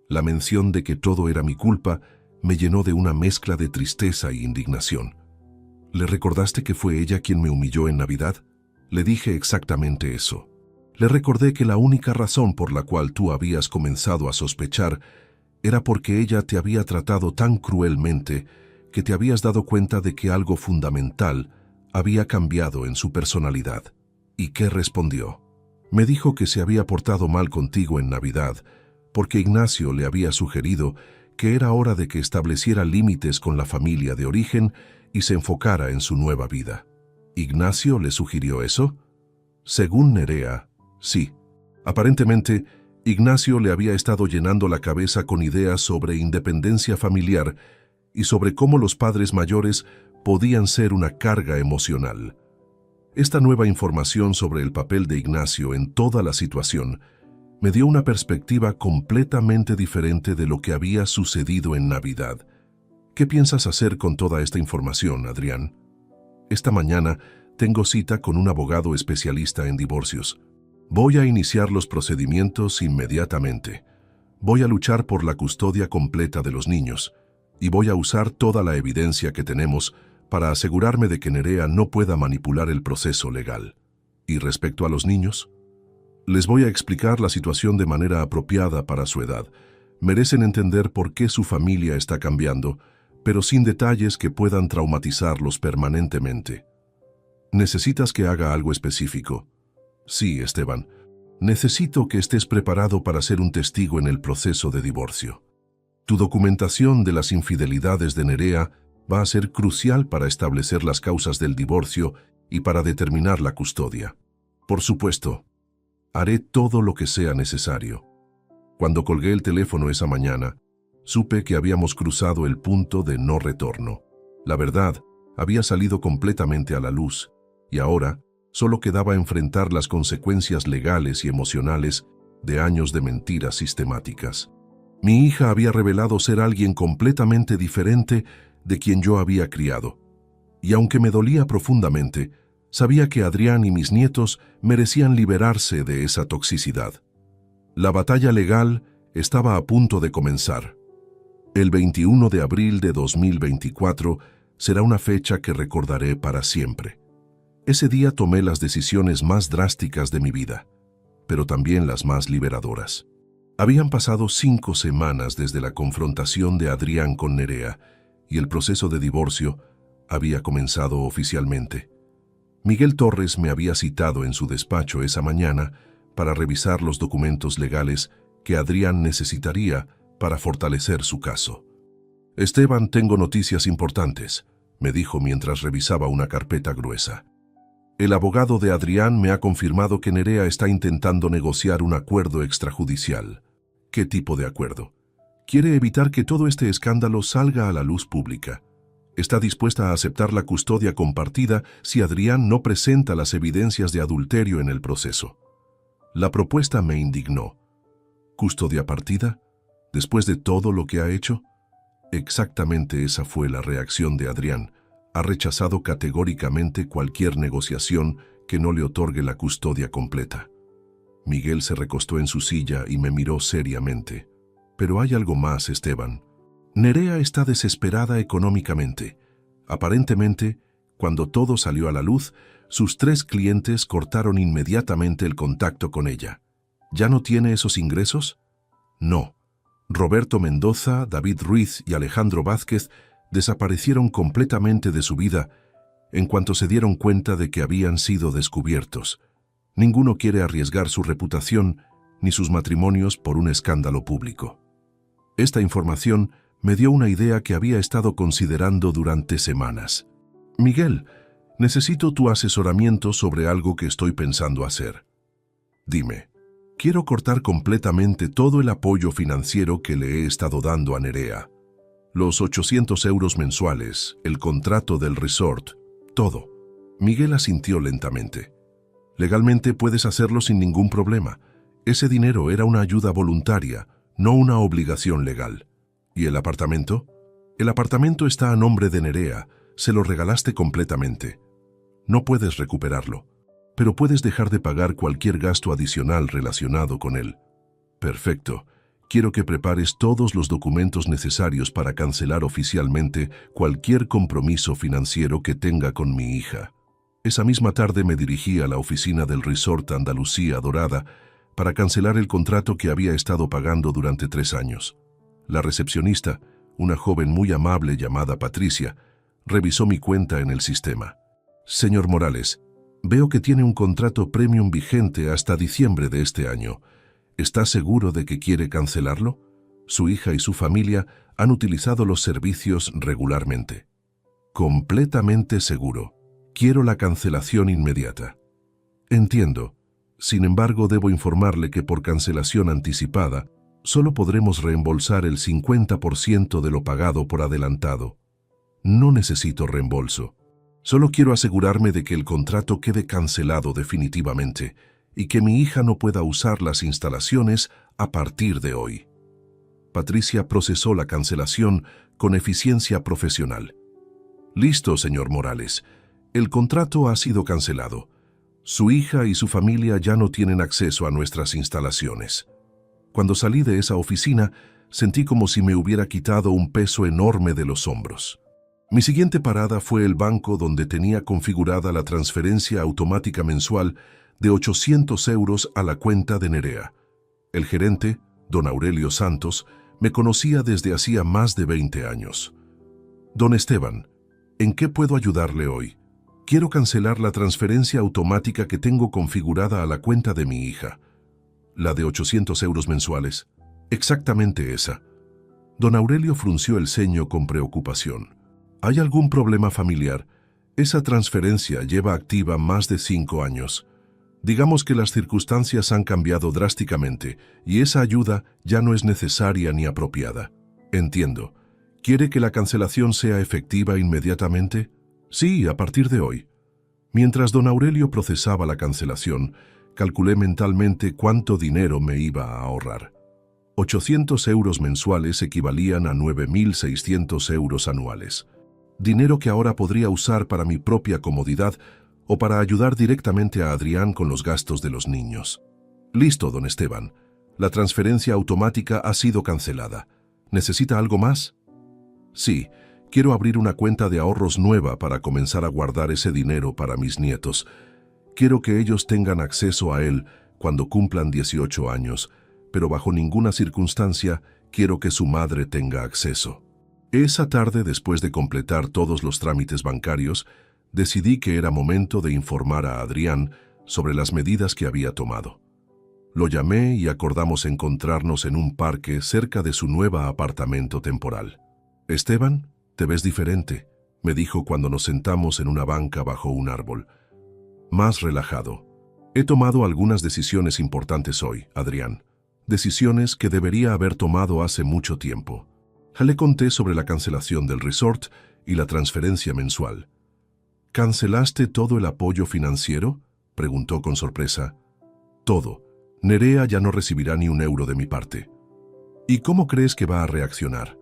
La mención de que todo era mi culpa me llenó de una mezcla de tristeza e indignación. ¿Le recordaste que fue ella quien me humilló en Navidad? Le dije exactamente eso. Le recordé que la única razón por la cual tú habías comenzado a sospechar era porque ella te había tratado tan cruelmente que te habías dado cuenta de que algo fundamental había cambiado en su personalidad. ¿Y qué respondió? Me dijo que se había portado mal contigo en Navidad porque Ignacio le había sugerido que era hora de que estableciera límites con la familia de origen y se enfocara en su nueva vida. ¿Ignacio le sugirió eso? Según Nerea, sí. Aparentemente, Ignacio le había estado llenando la cabeza con ideas sobre independencia familiar y sobre cómo los padres mayores podían ser una carga emocional. Esta nueva información sobre el papel de Ignacio en toda la situación me dio una perspectiva completamente diferente de lo que había sucedido en Navidad. ¿Qué piensas hacer con toda esta información, Adrián? Esta mañana tengo cita con un abogado especialista en divorcios. Voy a iniciar los procedimientos inmediatamente. Voy a luchar por la custodia completa de los niños y voy a usar toda la evidencia que tenemos para asegurarme de que Nerea no pueda manipular el proceso legal. ¿Y respecto a los niños? Les voy a explicar la situación de manera apropiada para su edad. Merecen entender por qué su familia está cambiando, pero sin detalles que puedan traumatizarlos permanentemente. ¿Necesitas que haga algo específico? Sí, Esteban. Necesito que estés preparado para ser un testigo en el proceso de divorcio. Tu documentación de las infidelidades de Nerea va a ser crucial para establecer las causas del divorcio y para determinar la custodia. Por supuesto, haré todo lo que sea necesario. Cuando colgué el teléfono esa mañana, supe que habíamos cruzado el punto de no retorno. La verdad había salido completamente a la luz, y ahora solo quedaba enfrentar las consecuencias legales y emocionales de años de mentiras sistemáticas. Mi hija había revelado ser alguien completamente diferente de quien yo había criado, y aunque me dolía profundamente, sabía que Adrián y mis nietos merecían liberarse de esa toxicidad. La batalla legal estaba a punto de comenzar. El 21 de abril de 2024 será una fecha que recordaré para siempre. Ese día tomé las decisiones más drásticas de mi vida, pero también las más liberadoras. Habían pasado 5 semanas desde la confrontación de Adrián con Nerea y el proceso de divorcio había comenzado oficialmente. Miguel Torres me había citado en su despacho esa mañana para revisar los documentos legales que Adrián necesitaría para fortalecer su caso. Esteban, tengo noticias importantes, me dijo mientras revisaba una carpeta gruesa. El abogado de Adrián me ha confirmado que Nerea está intentando negociar un acuerdo extrajudicial. ¿Qué tipo de acuerdo? Quiere evitar que todo este escándalo salga a la luz pública. Está dispuesta a aceptar la custodia compartida si Adrián no presenta las evidencias de adulterio en el proceso. La propuesta me indignó. ¿Custodia partida? ¿Después de todo lo que ha hecho? Exactamente esa fue la reacción de Adrián. Ha rechazado categóricamente cualquier negociación que no le otorgue la custodia completa. Miguel se recostó en su silla y me miró seriamente. Pero hay algo más, Esteban. Nerea está desesperada económicamente. Aparentemente, cuando todo salió a la luz, sus 3 clientes cortaron inmediatamente el contacto con ella. ¿Ya no tiene esos ingresos? No. Roberto Mendoza, David Ruiz y Alejandro Vázquez desaparecieron completamente de su vida en cuanto se dieron cuenta de que habían sido descubiertos. Ninguno quiere arriesgar su reputación ni sus matrimonios por un escándalo público. Esta información me dio una idea que había estado considerando durante semanas. Miguel, necesito tu asesoramiento sobre algo que estoy pensando hacer. Dime, quiero cortar completamente todo el apoyo financiero que le he estado dando a Nerea. Los 800 euros mensuales, el contrato del resort, todo. Miguel asintió lentamente. Legalmente puedes hacerlo sin ningún problema. Ese dinero era una ayuda voluntaria, no una obligación legal. ¿Y el apartamento? El apartamento está a nombre de Nerea. Se lo regalaste completamente. No puedes recuperarlo, pero puedes dejar de pagar cualquier gasto adicional relacionado con él. Perfecto. Quiero que prepares todos los documentos necesarios para cancelar oficialmente cualquier compromiso financiero que tenga con mi hija. Esa misma tarde me dirigí a la oficina del Resort Andalucía Dorada para cancelar el contrato que había estado pagando durante 3 años. La recepcionista, una joven muy amable llamada Patricia, revisó mi cuenta en el sistema. Señor Morales, veo que tiene un contrato premium vigente hasta diciembre de este año. ¿Está seguro de que quiere cancelarlo? Su hija y su familia han utilizado los servicios regularmente. Completamente seguro. Quiero la cancelación inmediata. Entiendo. Sin embargo, debo informarle que por cancelación anticipada, solo podremos reembolsar el 50% de lo pagado por adelantado. No necesito reembolso. Solo quiero asegurarme de que el contrato quede cancelado definitivamente y que mi hija no pueda usar las instalaciones a partir de hoy. Patricia procesó la cancelación con eficiencia profesional. Listo, señor Morales. El contrato ha sido cancelado. Su hija y su familia ya no tienen acceso a nuestras instalaciones. Cuando salí de esa oficina, sentí como si me hubiera quitado un peso enorme de los hombros. Mi siguiente parada fue el banco donde tenía configurada la transferencia automática mensual de 800 euros a la cuenta de Nerea. El gerente, don Aurelio Santos, me conocía desde hacía más de 20 años. Don Esteban, ¿en qué puedo ayudarle hoy? Quiero cancelar la transferencia automática que tengo configurada a la cuenta de mi hija. La de 800 euros mensuales. Exactamente esa. Don Aurelio frunció el ceño con preocupación. ¿Hay algún problema familiar? Esa transferencia lleva activa más de 5 años. Digamos que las circunstancias han cambiado drásticamente y esa ayuda ya no es necesaria ni apropiada. Entiendo. ¿Quiere que la cancelación sea efectiva inmediatamente? Sí, a partir de hoy. Mientras don Aurelio procesaba la cancelación, calculé mentalmente cuánto dinero me iba a ahorrar. 800 euros mensuales equivalían a 9.600 euros anuales. Dinero que ahora podría usar para mi propia comodidad o para ayudar directamente a Adrián con los gastos de los niños. Listo, don Esteban. La transferencia automática ha sido cancelada. ¿Necesita algo más? Sí, quiero abrir una cuenta de ahorros nueva para comenzar a guardar ese dinero para mis nietos. Quiero que ellos tengan acceso a él cuando cumplan 18 años, pero bajo ninguna circunstancia quiero que su madre tenga acceso. Esa tarde, después de completar todos los trámites bancarios, decidí que era momento de informar a Adrián sobre las medidas que había tomado. Lo llamé y acordamos encontrarnos en un parque cerca de su nuevo apartamento temporal. «Esteban, te ves diferente», me dijo cuando nos sentamos en una banca bajo un árbol. Más relajado. He tomado algunas decisiones importantes hoy, Adrián. Decisiones que debería haber tomado hace mucho tiempo. Le conté sobre la cancelación del resort y la transferencia mensual. ¿Cancelaste todo el apoyo financiero?, preguntó con sorpresa. Todo. Nerea ya no recibirá ni un euro de mi parte. ¿Y cómo crees que va a reaccionar?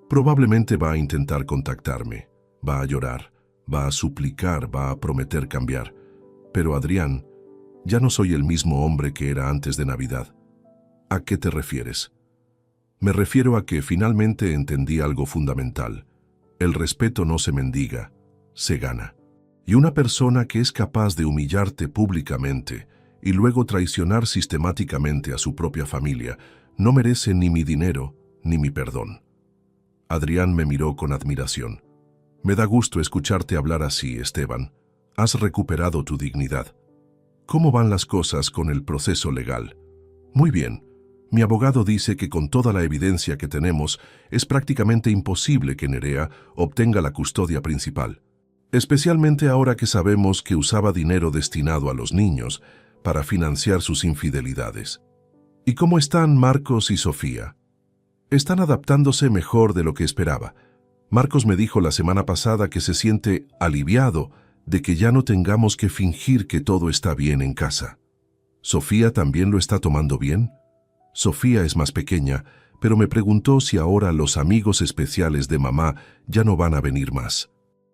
Probablemente va a intentar contactarme, va a llorar, va a suplicar, va a prometer cambiar. Pero Adrián, ya no soy el mismo hombre que era antes de Navidad. ¿A qué te refieres? Me refiero a que finalmente entendí algo fundamental. El respeto no se mendiga, se gana. Y una persona que es capaz de humillarte públicamente y luego traicionar sistemáticamente a su propia familia no merece ni mi dinero ni mi perdón. Adrián me miró con admiración. Me da gusto escucharte hablar así, Esteban. Has recuperado tu dignidad. ¿Cómo van las cosas con el proceso legal? Muy bien. Mi abogado dice que con toda la evidencia que tenemos, es prácticamente imposible que Nerea obtenga la custodia principal. Especialmente ahora que sabemos que usaba dinero destinado a los niños para financiar sus infidelidades. ¿Y cómo están Marcos y Sofía? Están adaptándose mejor de lo que esperaba. Marcos me dijo la semana pasada que se siente aliviado de que ya no tengamos que fingir que todo está bien en casa. ¿Sofía también lo está tomando bien? Sofía es más pequeña, pero me preguntó si ahora los amigos especiales de mamá ya no van a venir más.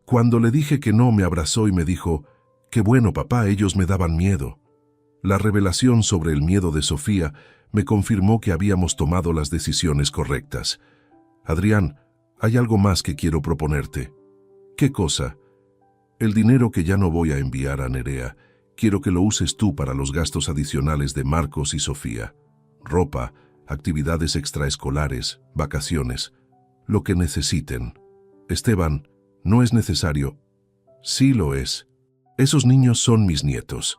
Cuando le dije que no, me abrazó y me dijo, «Qué bueno, papá, ellos me daban miedo». La revelación sobre el miedo de Sofía me confirmó que habíamos tomado las decisiones correctas. Adrián, hay algo más que quiero proponerte. ¿Qué cosa? El dinero que ya no voy a enviar a Nerea, quiero que lo uses tú para los gastos adicionales de Marcos y Sofía. Ropa, actividades extraescolares, vacaciones, lo que necesiten. Esteban, no es necesario. Sí lo es. Esos niños son mis nietos.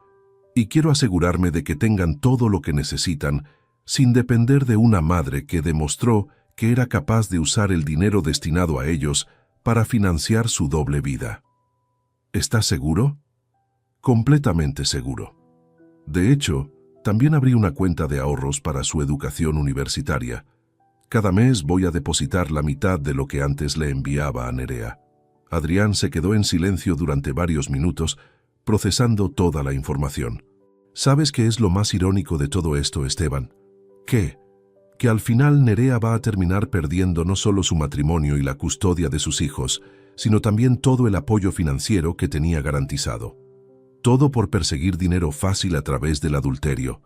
Y quiero asegurarme de que tengan todo lo que necesitan, sin depender de una madre que demostró que era capaz de usar el dinero destinado a ellos para financiar su doble vida. ¿Estás seguro? Completamente seguro. De hecho, también abrí una cuenta de ahorros para su educación universitaria. Cada mes voy a depositar la mitad de lo que antes le enviaba a Nerea. Adrián se quedó en silencio durante varios minutos, procesando toda la información. ¿Sabes qué es lo más irónico de todo esto, Esteban? ¿Qué? Que al final Nerea va a terminar perdiendo no solo su matrimonio y la custodia de sus hijos, sino también todo el apoyo financiero que tenía garantizado. Todo por perseguir dinero fácil a través del adulterio.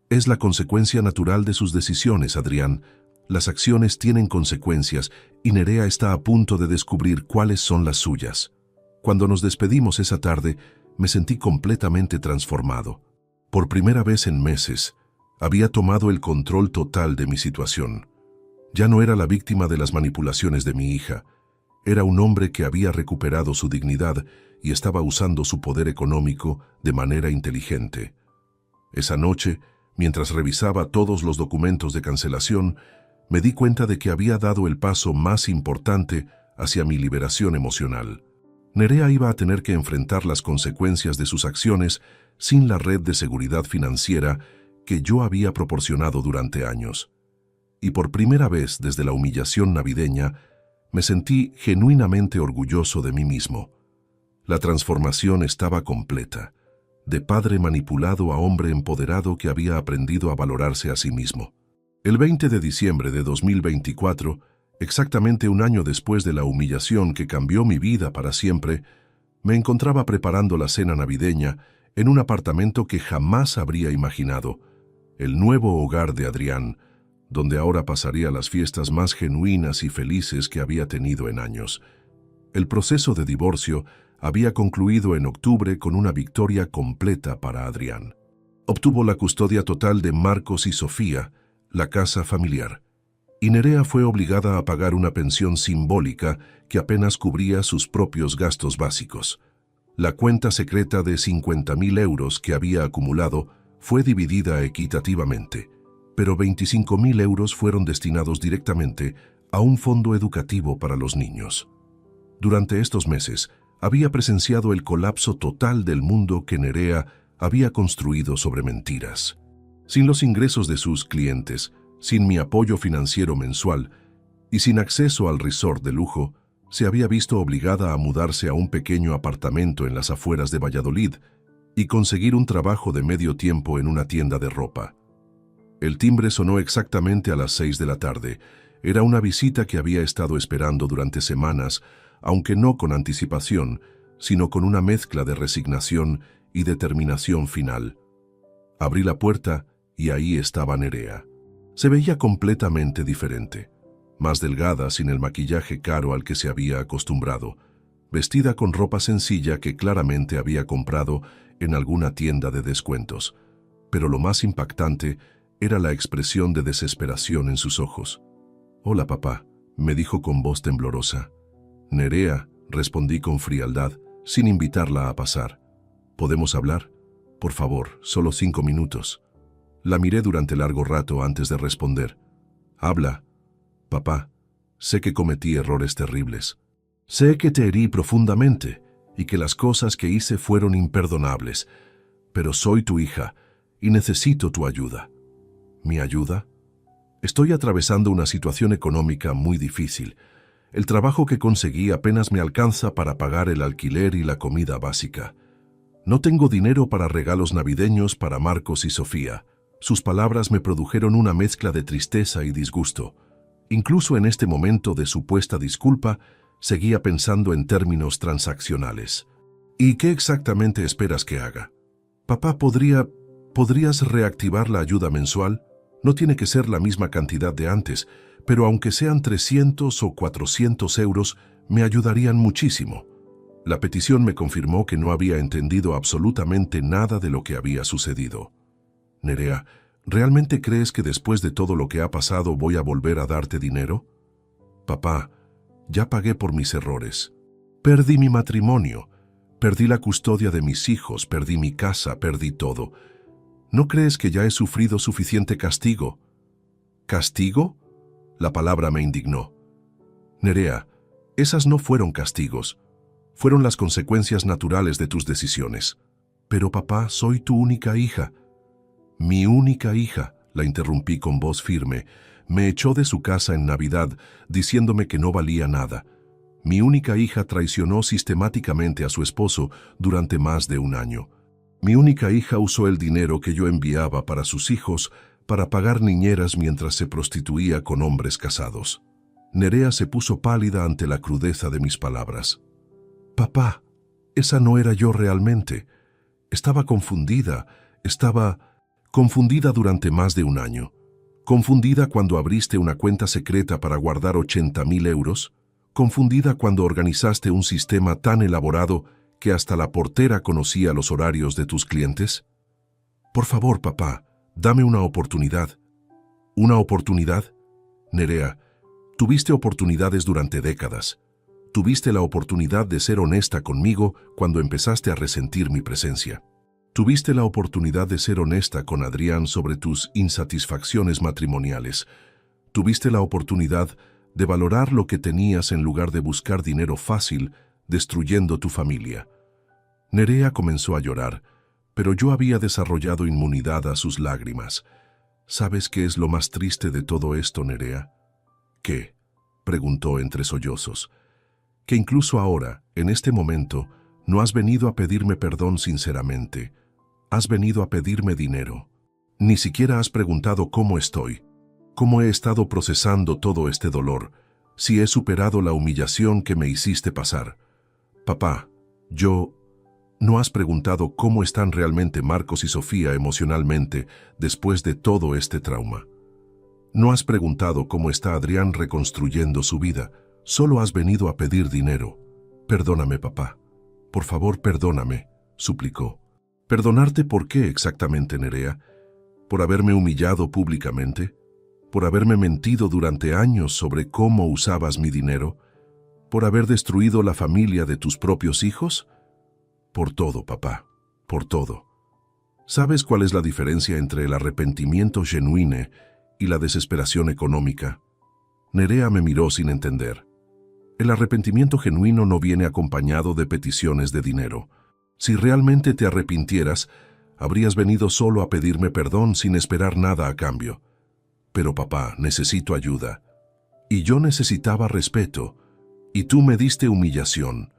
Es la consecuencia natural de sus decisiones, Adrián. Las acciones tienen consecuencias y Nerea está a punto de descubrir cuáles son las suyas. Cuando nos despedimos esa tarde, me sentí completamente transformado. Por primera vez en meses, había tomado el control total de mi situación. Ya no era la víctima de las manipulaciones de mi hija. Era un hombre que había recuperado su dignidad y estaba usando su poder económico de manera inteligente. Esa noche, mientras revisaba todos los documentos de cancelación, me di cuenta de que había dado el paso más importante hacia mi liberación emocional. Nerea iba a tener que enfrentar las consecuencias de sus acciones sin la red de seguridad financiera que yo había proporcionado durante años. Y por primera vez desde la humillación navideña, me sentí genuinamente orgulloso de mí mismo. La transformación estaba completa, de padre manipulado a hombre empoderado que había aprendido a valorarse a sí mismo. El 20 de diciembre de 2024, exactamente un año después de la humillación que cambió mi vida para siempre, me encontraba preparando la cena navideña en un apartamento que jamás habría imaginado, el nuevo hogar de Adrián, donde ahora pasaría las fiestas más genuinas y felices que había tenido en años. El proceso de divorcio había concluido en octubre con una victoria completa para Adrián. Obtuvo la custodia total de Marcos y Sofía, la casa familiar, y Nerea fue obligada a pagar una pensión simbólica que apenas cubría sus propios gastos básicos. La cuenta secreta de 50.000 euros que había acumulado fue dividida equitativamente, pero 25.000 euros fueron destinados directamente a un fondo educativo para los niños. Durante estos meses, había presenciado el colapso total del mundo que Nerea había construido sobre mentiras. Sin los ingresos de sus clientes, sin mi apoyo financiero mensual y sin acceso al resort de lujo, se había visto obligada a mudarse a un pequeño apartamento en las afueras de Valladolid y conseguir un trabajo de medio tiempo en una tienda de ropa. El timbre sonó exactamente a las 6 de la tarde. Era una visita que había estado esperando durante semanas, aunque no con anticipación, sino con una mezcla de resignación y determinación final. Abrí la puerta y ahí estaba Nerea. Se veía completamente diferente, más delgada sin el maquillaje caro al que se había acostumbrado, vestida con ropa sencilla que claramente había comprado en alguna tienda de descuentos. Pero lo más impactante era la expresión de desesperación en sus ojos. «Hola, papá», me dijo con voz temblorosa. «Nerea», respondí con frialdad, sin invitarla a pasar. «¿Podemos hablar? Por favor, solo 5 minutos». La miré durante largo rato antes de responder. «Habla». «Papá, sé que cometí errores terribles. Sé que te herí profundamente y que las cosas que hice fueron imperdonables, pero soy tu hija y necesito tu ayuda». ¿Mi ayuda? Estoy atravesando una situación económica muy difícil. El trabajo que conseguí apenas me alcanza para pagar el alquiler y la comida básica. No tengo dinero para regalos navideños para Marcos y Sofía. Sus palabras me produjeron una mezcla de tristeza y disgusto. Incluso en este momento de supuesta disculpa, seguía pensando en términos transaccionales. ¿Y qué exactamente esperas que haga? Papá, ¿podrías reactivar la ayuda mensual? No tiene que ser la misma cantidad de antes, pero aunque sean 300 o 400 euros, me ayudarían muchísimo. La petición me confirmó que no había entendido absolutamente nada de lo que había sucedido. Nerea, ¿realmente crees que después de todo lo que ha pasado voy a volver a darte dinero? Papá, ya pagué por mis errores. Perdí mi matrimonio, perdí la custodia de mis hijos, perdí mi casa, perdí todo. ¿No crees que ya he sufrido suficiente castigo? ¿Castigo? La palabra me indignó. Nerea, esas no fueron castigos. Fueron las consecuencias naturales de tus decisiones. Pero papá, soy tu única hija. Mi única hija, la interrumpí con voz firme, me echó de su casa en Navidad diciéndome que no valía nada. Mi única hija traicionó sistemáticamente a su esposo durante más de un año. Mi única hija usó el dinero que yo enviaba para sus hijos para pagar niñeras mientras se prostituía con hombres casados. Nerea se puso pálida ante la crudeza de mis palabras. Papá, esa no era yo realmente. Estaba confundida durante más de un año. Confundida cuando abriste una cuenta secreta para guardar 80.000 euros. Confundida cuando organizaste un sistema tan elaborado que hasta la portera conocía los horarios de tus clientes. Por favor, papá, dame una oportunidad. ¿Una oportunidad? Nerea, tuviste oportunidades durante décadas. Tuviste la oportunidad de ser honesta conmigo cuando empezaste a resentir mi presencia. Tuviste la oportunidad de ser honesta con Adrián sobre tus insatisfacciones matrimoniales. Tuviste la oportunidad de valorar lo que tenías en lugar de buscar dinero fácil, destruyendo tu familia. Nerea comenzó a llorar, pero yo había desarrollado inmunidad a sus lágrimas. ¿Sabes qué es lo más triste de todo esto, Nerea? ¿Qué? Preguntó entre sollozos. Que incluso ahora, en este momento, no has venido a pedirme perdón sinceramente. Has venido a pedirme dinero. Ni siquiera has preguntado cómo estoy, cómo he estado procesando todo este dolor, si he superado la humillación que me hiciste pasar. Papá, no has preguntado cómo están realmente Marcos y Sofía emocionalmente después de todo este trauma. No has preguntado cómo está Adrián reconstruyendo su vida. Solo has venido a pedir dinero. Perdóname, papá. Por favor, perdóname, suplicó. ¿Perdonarte por qué exactamente, Nerea? ¿Por haberme humillado públicamente? ¿Por haberme mentido durante años sobre cómo usabas mi dinero? ¿Por haber destruido la familia de tus propios hijos? Por todo, papá, por todo. ¿Sabes cuál es la diferencia entre el arrepentimiento genuino y la desesperación económica? Nerea me miró sin entender. El arrepentimiento genuino no viene acompañado de peticiones de dinero. Si realmente te arrepintieras, habrías venido solo a pedirme perdón sin esperar nada a cambio. Pero papá, necesito ayuda. Y yo necesitaba respeto, y tú me diste humillación.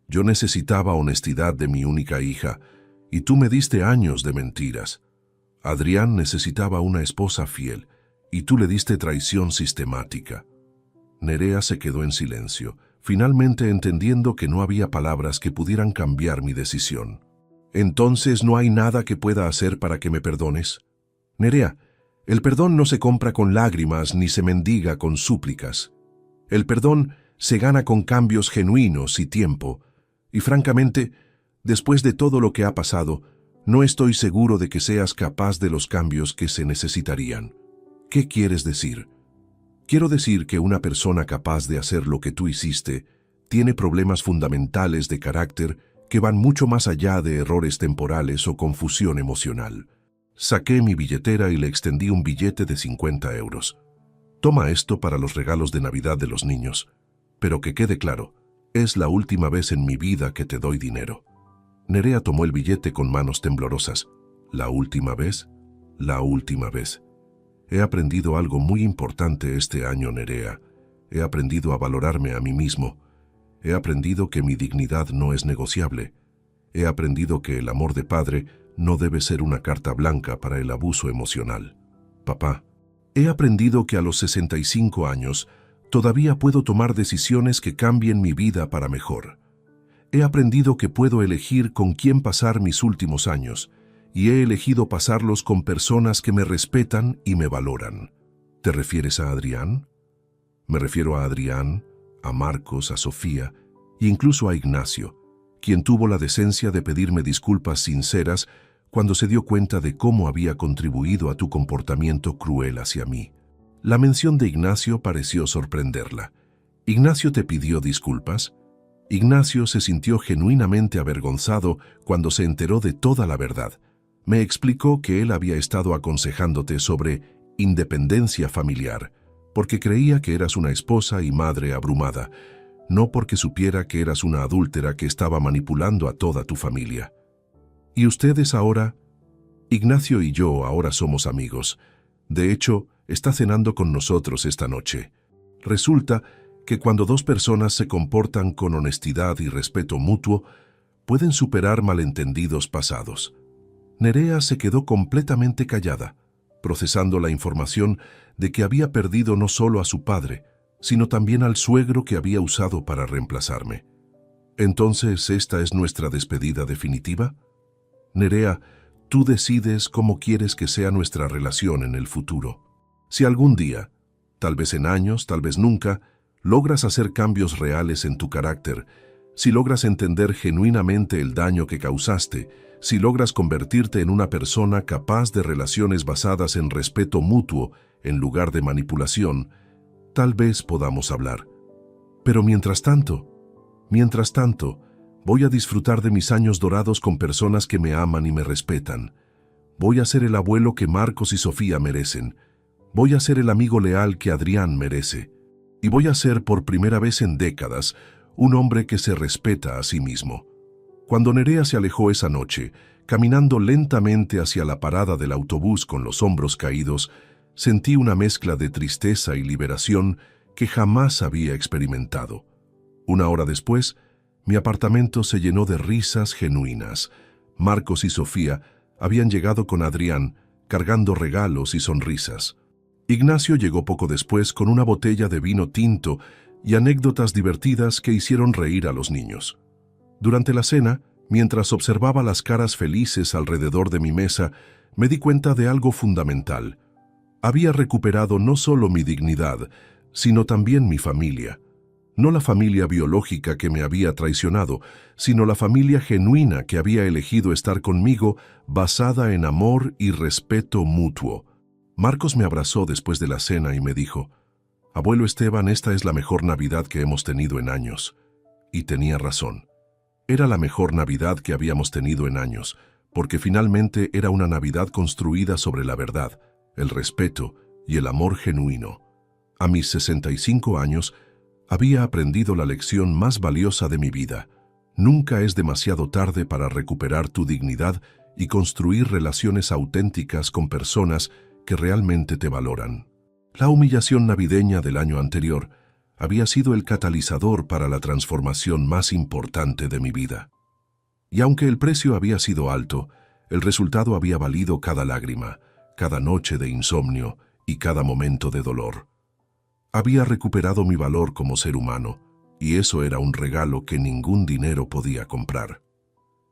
Yo necesitaba honestidad de mi única hija, y tú me diste años de mentiras. Adrián necesitaba una esposa fiel, y tú le diste traición sistemática. Nerea se quedó en silencio, finalmente entendiendo que no había palabras que pudieran cambiar mi decisión. ¿Entonces no hay nada que pueda hacer para que me perdones? Nerea, el perdón no se compra con lágrimas ni se mendiga con súplicas. El perdón se gana con cambios genuinos y tiempo. Y francamente, después de todo lo que ha pasado, no estoy seguro de que seas capaz de los cambios que se necesitarían. ¿Qué quieres decir? Quiero decir que una persona capaz de hacer lo que tú hiciste tiene problemas fundamentales de carácter que van mucho más allá de errores temporales o confusión emocional. Saqué mi billetera y le extendí un billete de 50 euros. Toma esto para los regalos de Navidad de los niños. Pero que quede claro, es la última vez en mi vida que te doy dinero. Nerea tomó el billete con manos temblorosas. ¿La última vez? La última vez. He aprendido algo muy importante este año, Nerea. He aprendido a valorarme a mí mismo. He aprendido que mi dignidad no es negociable. he aprendido que el amor de padre no debe ser una carta blanca para el abuso emocional. Papá, he aprendido que a los 65 años todavía puedo tomar decisiones que cambien mi vida para mejor. He aprendido que puedo elegir con quién pasar mis últimos años y he elegido pasarlos con personas que me respetan y me valoran. ¿Te refieres a Adrián? Me refiero a Adrián, a Marcos, a Sofía e incluso a Ignacio, quien tuvo la decencia de pedirme disculpas sinceras cuando se dio cuenta de cómo había contribuido a tu comportamiento cruel hacia mí. La mención de Ignacio pareció sorprenderla. ¿Ignacio te pidió disculpas? Ignacio se sintió genuinamente avergonzado cuando se enteró de toda la verdad. Me explicó que él había estado aconsejándote sobre independencia familiar, porque creía que eras una esposa y madre abrumada, no porque supiera que eras una adúltera que estaba manipulando a toda tu familia. ¿Y ustedes ahora? Ignacio y yo ahora somos amigos. De hecho, está cenando con nosotros esta noche. Resulta que cuando dos personas se comportan con honestidad y respeto mutuo, pueden superar malentendidos pasados. Nerea se quedó completamente callada, procesando la información de que había perdido no solo a su padre, sino también al suegro que había usado para reemplazarme. ¿Entonces esta es nuestra despedida definitiva? Nerea, tú decides cómo quieres que sea nuestra relación en el futuro. Si algún día, tal vez en años, tal vez nunca, logras hacer cambios reales en tu carácter, si logras entender genuinamente el daño que causaste, si logras convertirte en una persona capaz de relaciones basadas en respeto mutuo en lugar de manipulación, tal vez podamos hablar. Pero mientras tanto, voy a disfrutar de mis años dorados con personas que me aman y me respetan. Voy a ser el abuelo que Marcos y Sofía merecen. Voy a ser el amigo leal que Adrián merece. Y voy a ser, por primera vez en décadas, un hombre que se respeta a sí mismo. Cuando Nerea se alejó esa noche, caminando lentamente hacia la parada del autobús con los hombros caídos, sentí una mezcla de tristeza y liberación que jamás había experimentado. Una hora después, mi apartamento se llenó de risas genuinas. Marcos y Sofía habían llegado con Adrián, cargando regalos y sonrisas. Ignacio llegó poco después con una botella de vino tinto y anécdotas divertidas que hicieron reír a los niños. Durante la cena, mientras observaba las caras felices alrededor de mi mesa, me di cuenta de algo fundamental. Había recuperado no solo mi dignidad, sino también mi familia. No la familia biológica que me había traicionado, sino la familia genuina que había elegido estar conmigo basada en amor y respeto mutuo. Marcos me abrazó después de la cena y me dijo, «Abuelo Esteban, esta es la mejor Navidad que hemos tenido en años». Y tenía razón. Era la mejor Navidad que habíamos tenido en años, porque finalmente era una Navidad construida sobre la verdad, el respeto y el amor genuino. A mis 65 años, había aprendido la lección más valiosa de mi vida. Nunca es demasiado tarde para recuperar tu dignidad y construir relaciones auténticas con personas que realmente te valoran. La humillación navideña del año anterior había sido el catalizador para la transformación más importante de mi vida. Y aunque el precio había sido alto, el resultado había valido cada lágrima, cada noche de insomnio y cada momento de dolor. Había recuperado mi valor como ser humano, y eso era un regalo que ningún dinero podía comprar.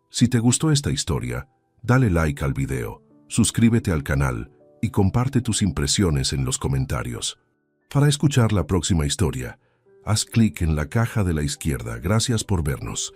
Si te gustó esta historia, dale like al video, suscríbete al canal y comparte tus impresiones en los comentarios. Para escuchar la próxima historia, haz clic en la caja de la izquierda. Gracias por vernos.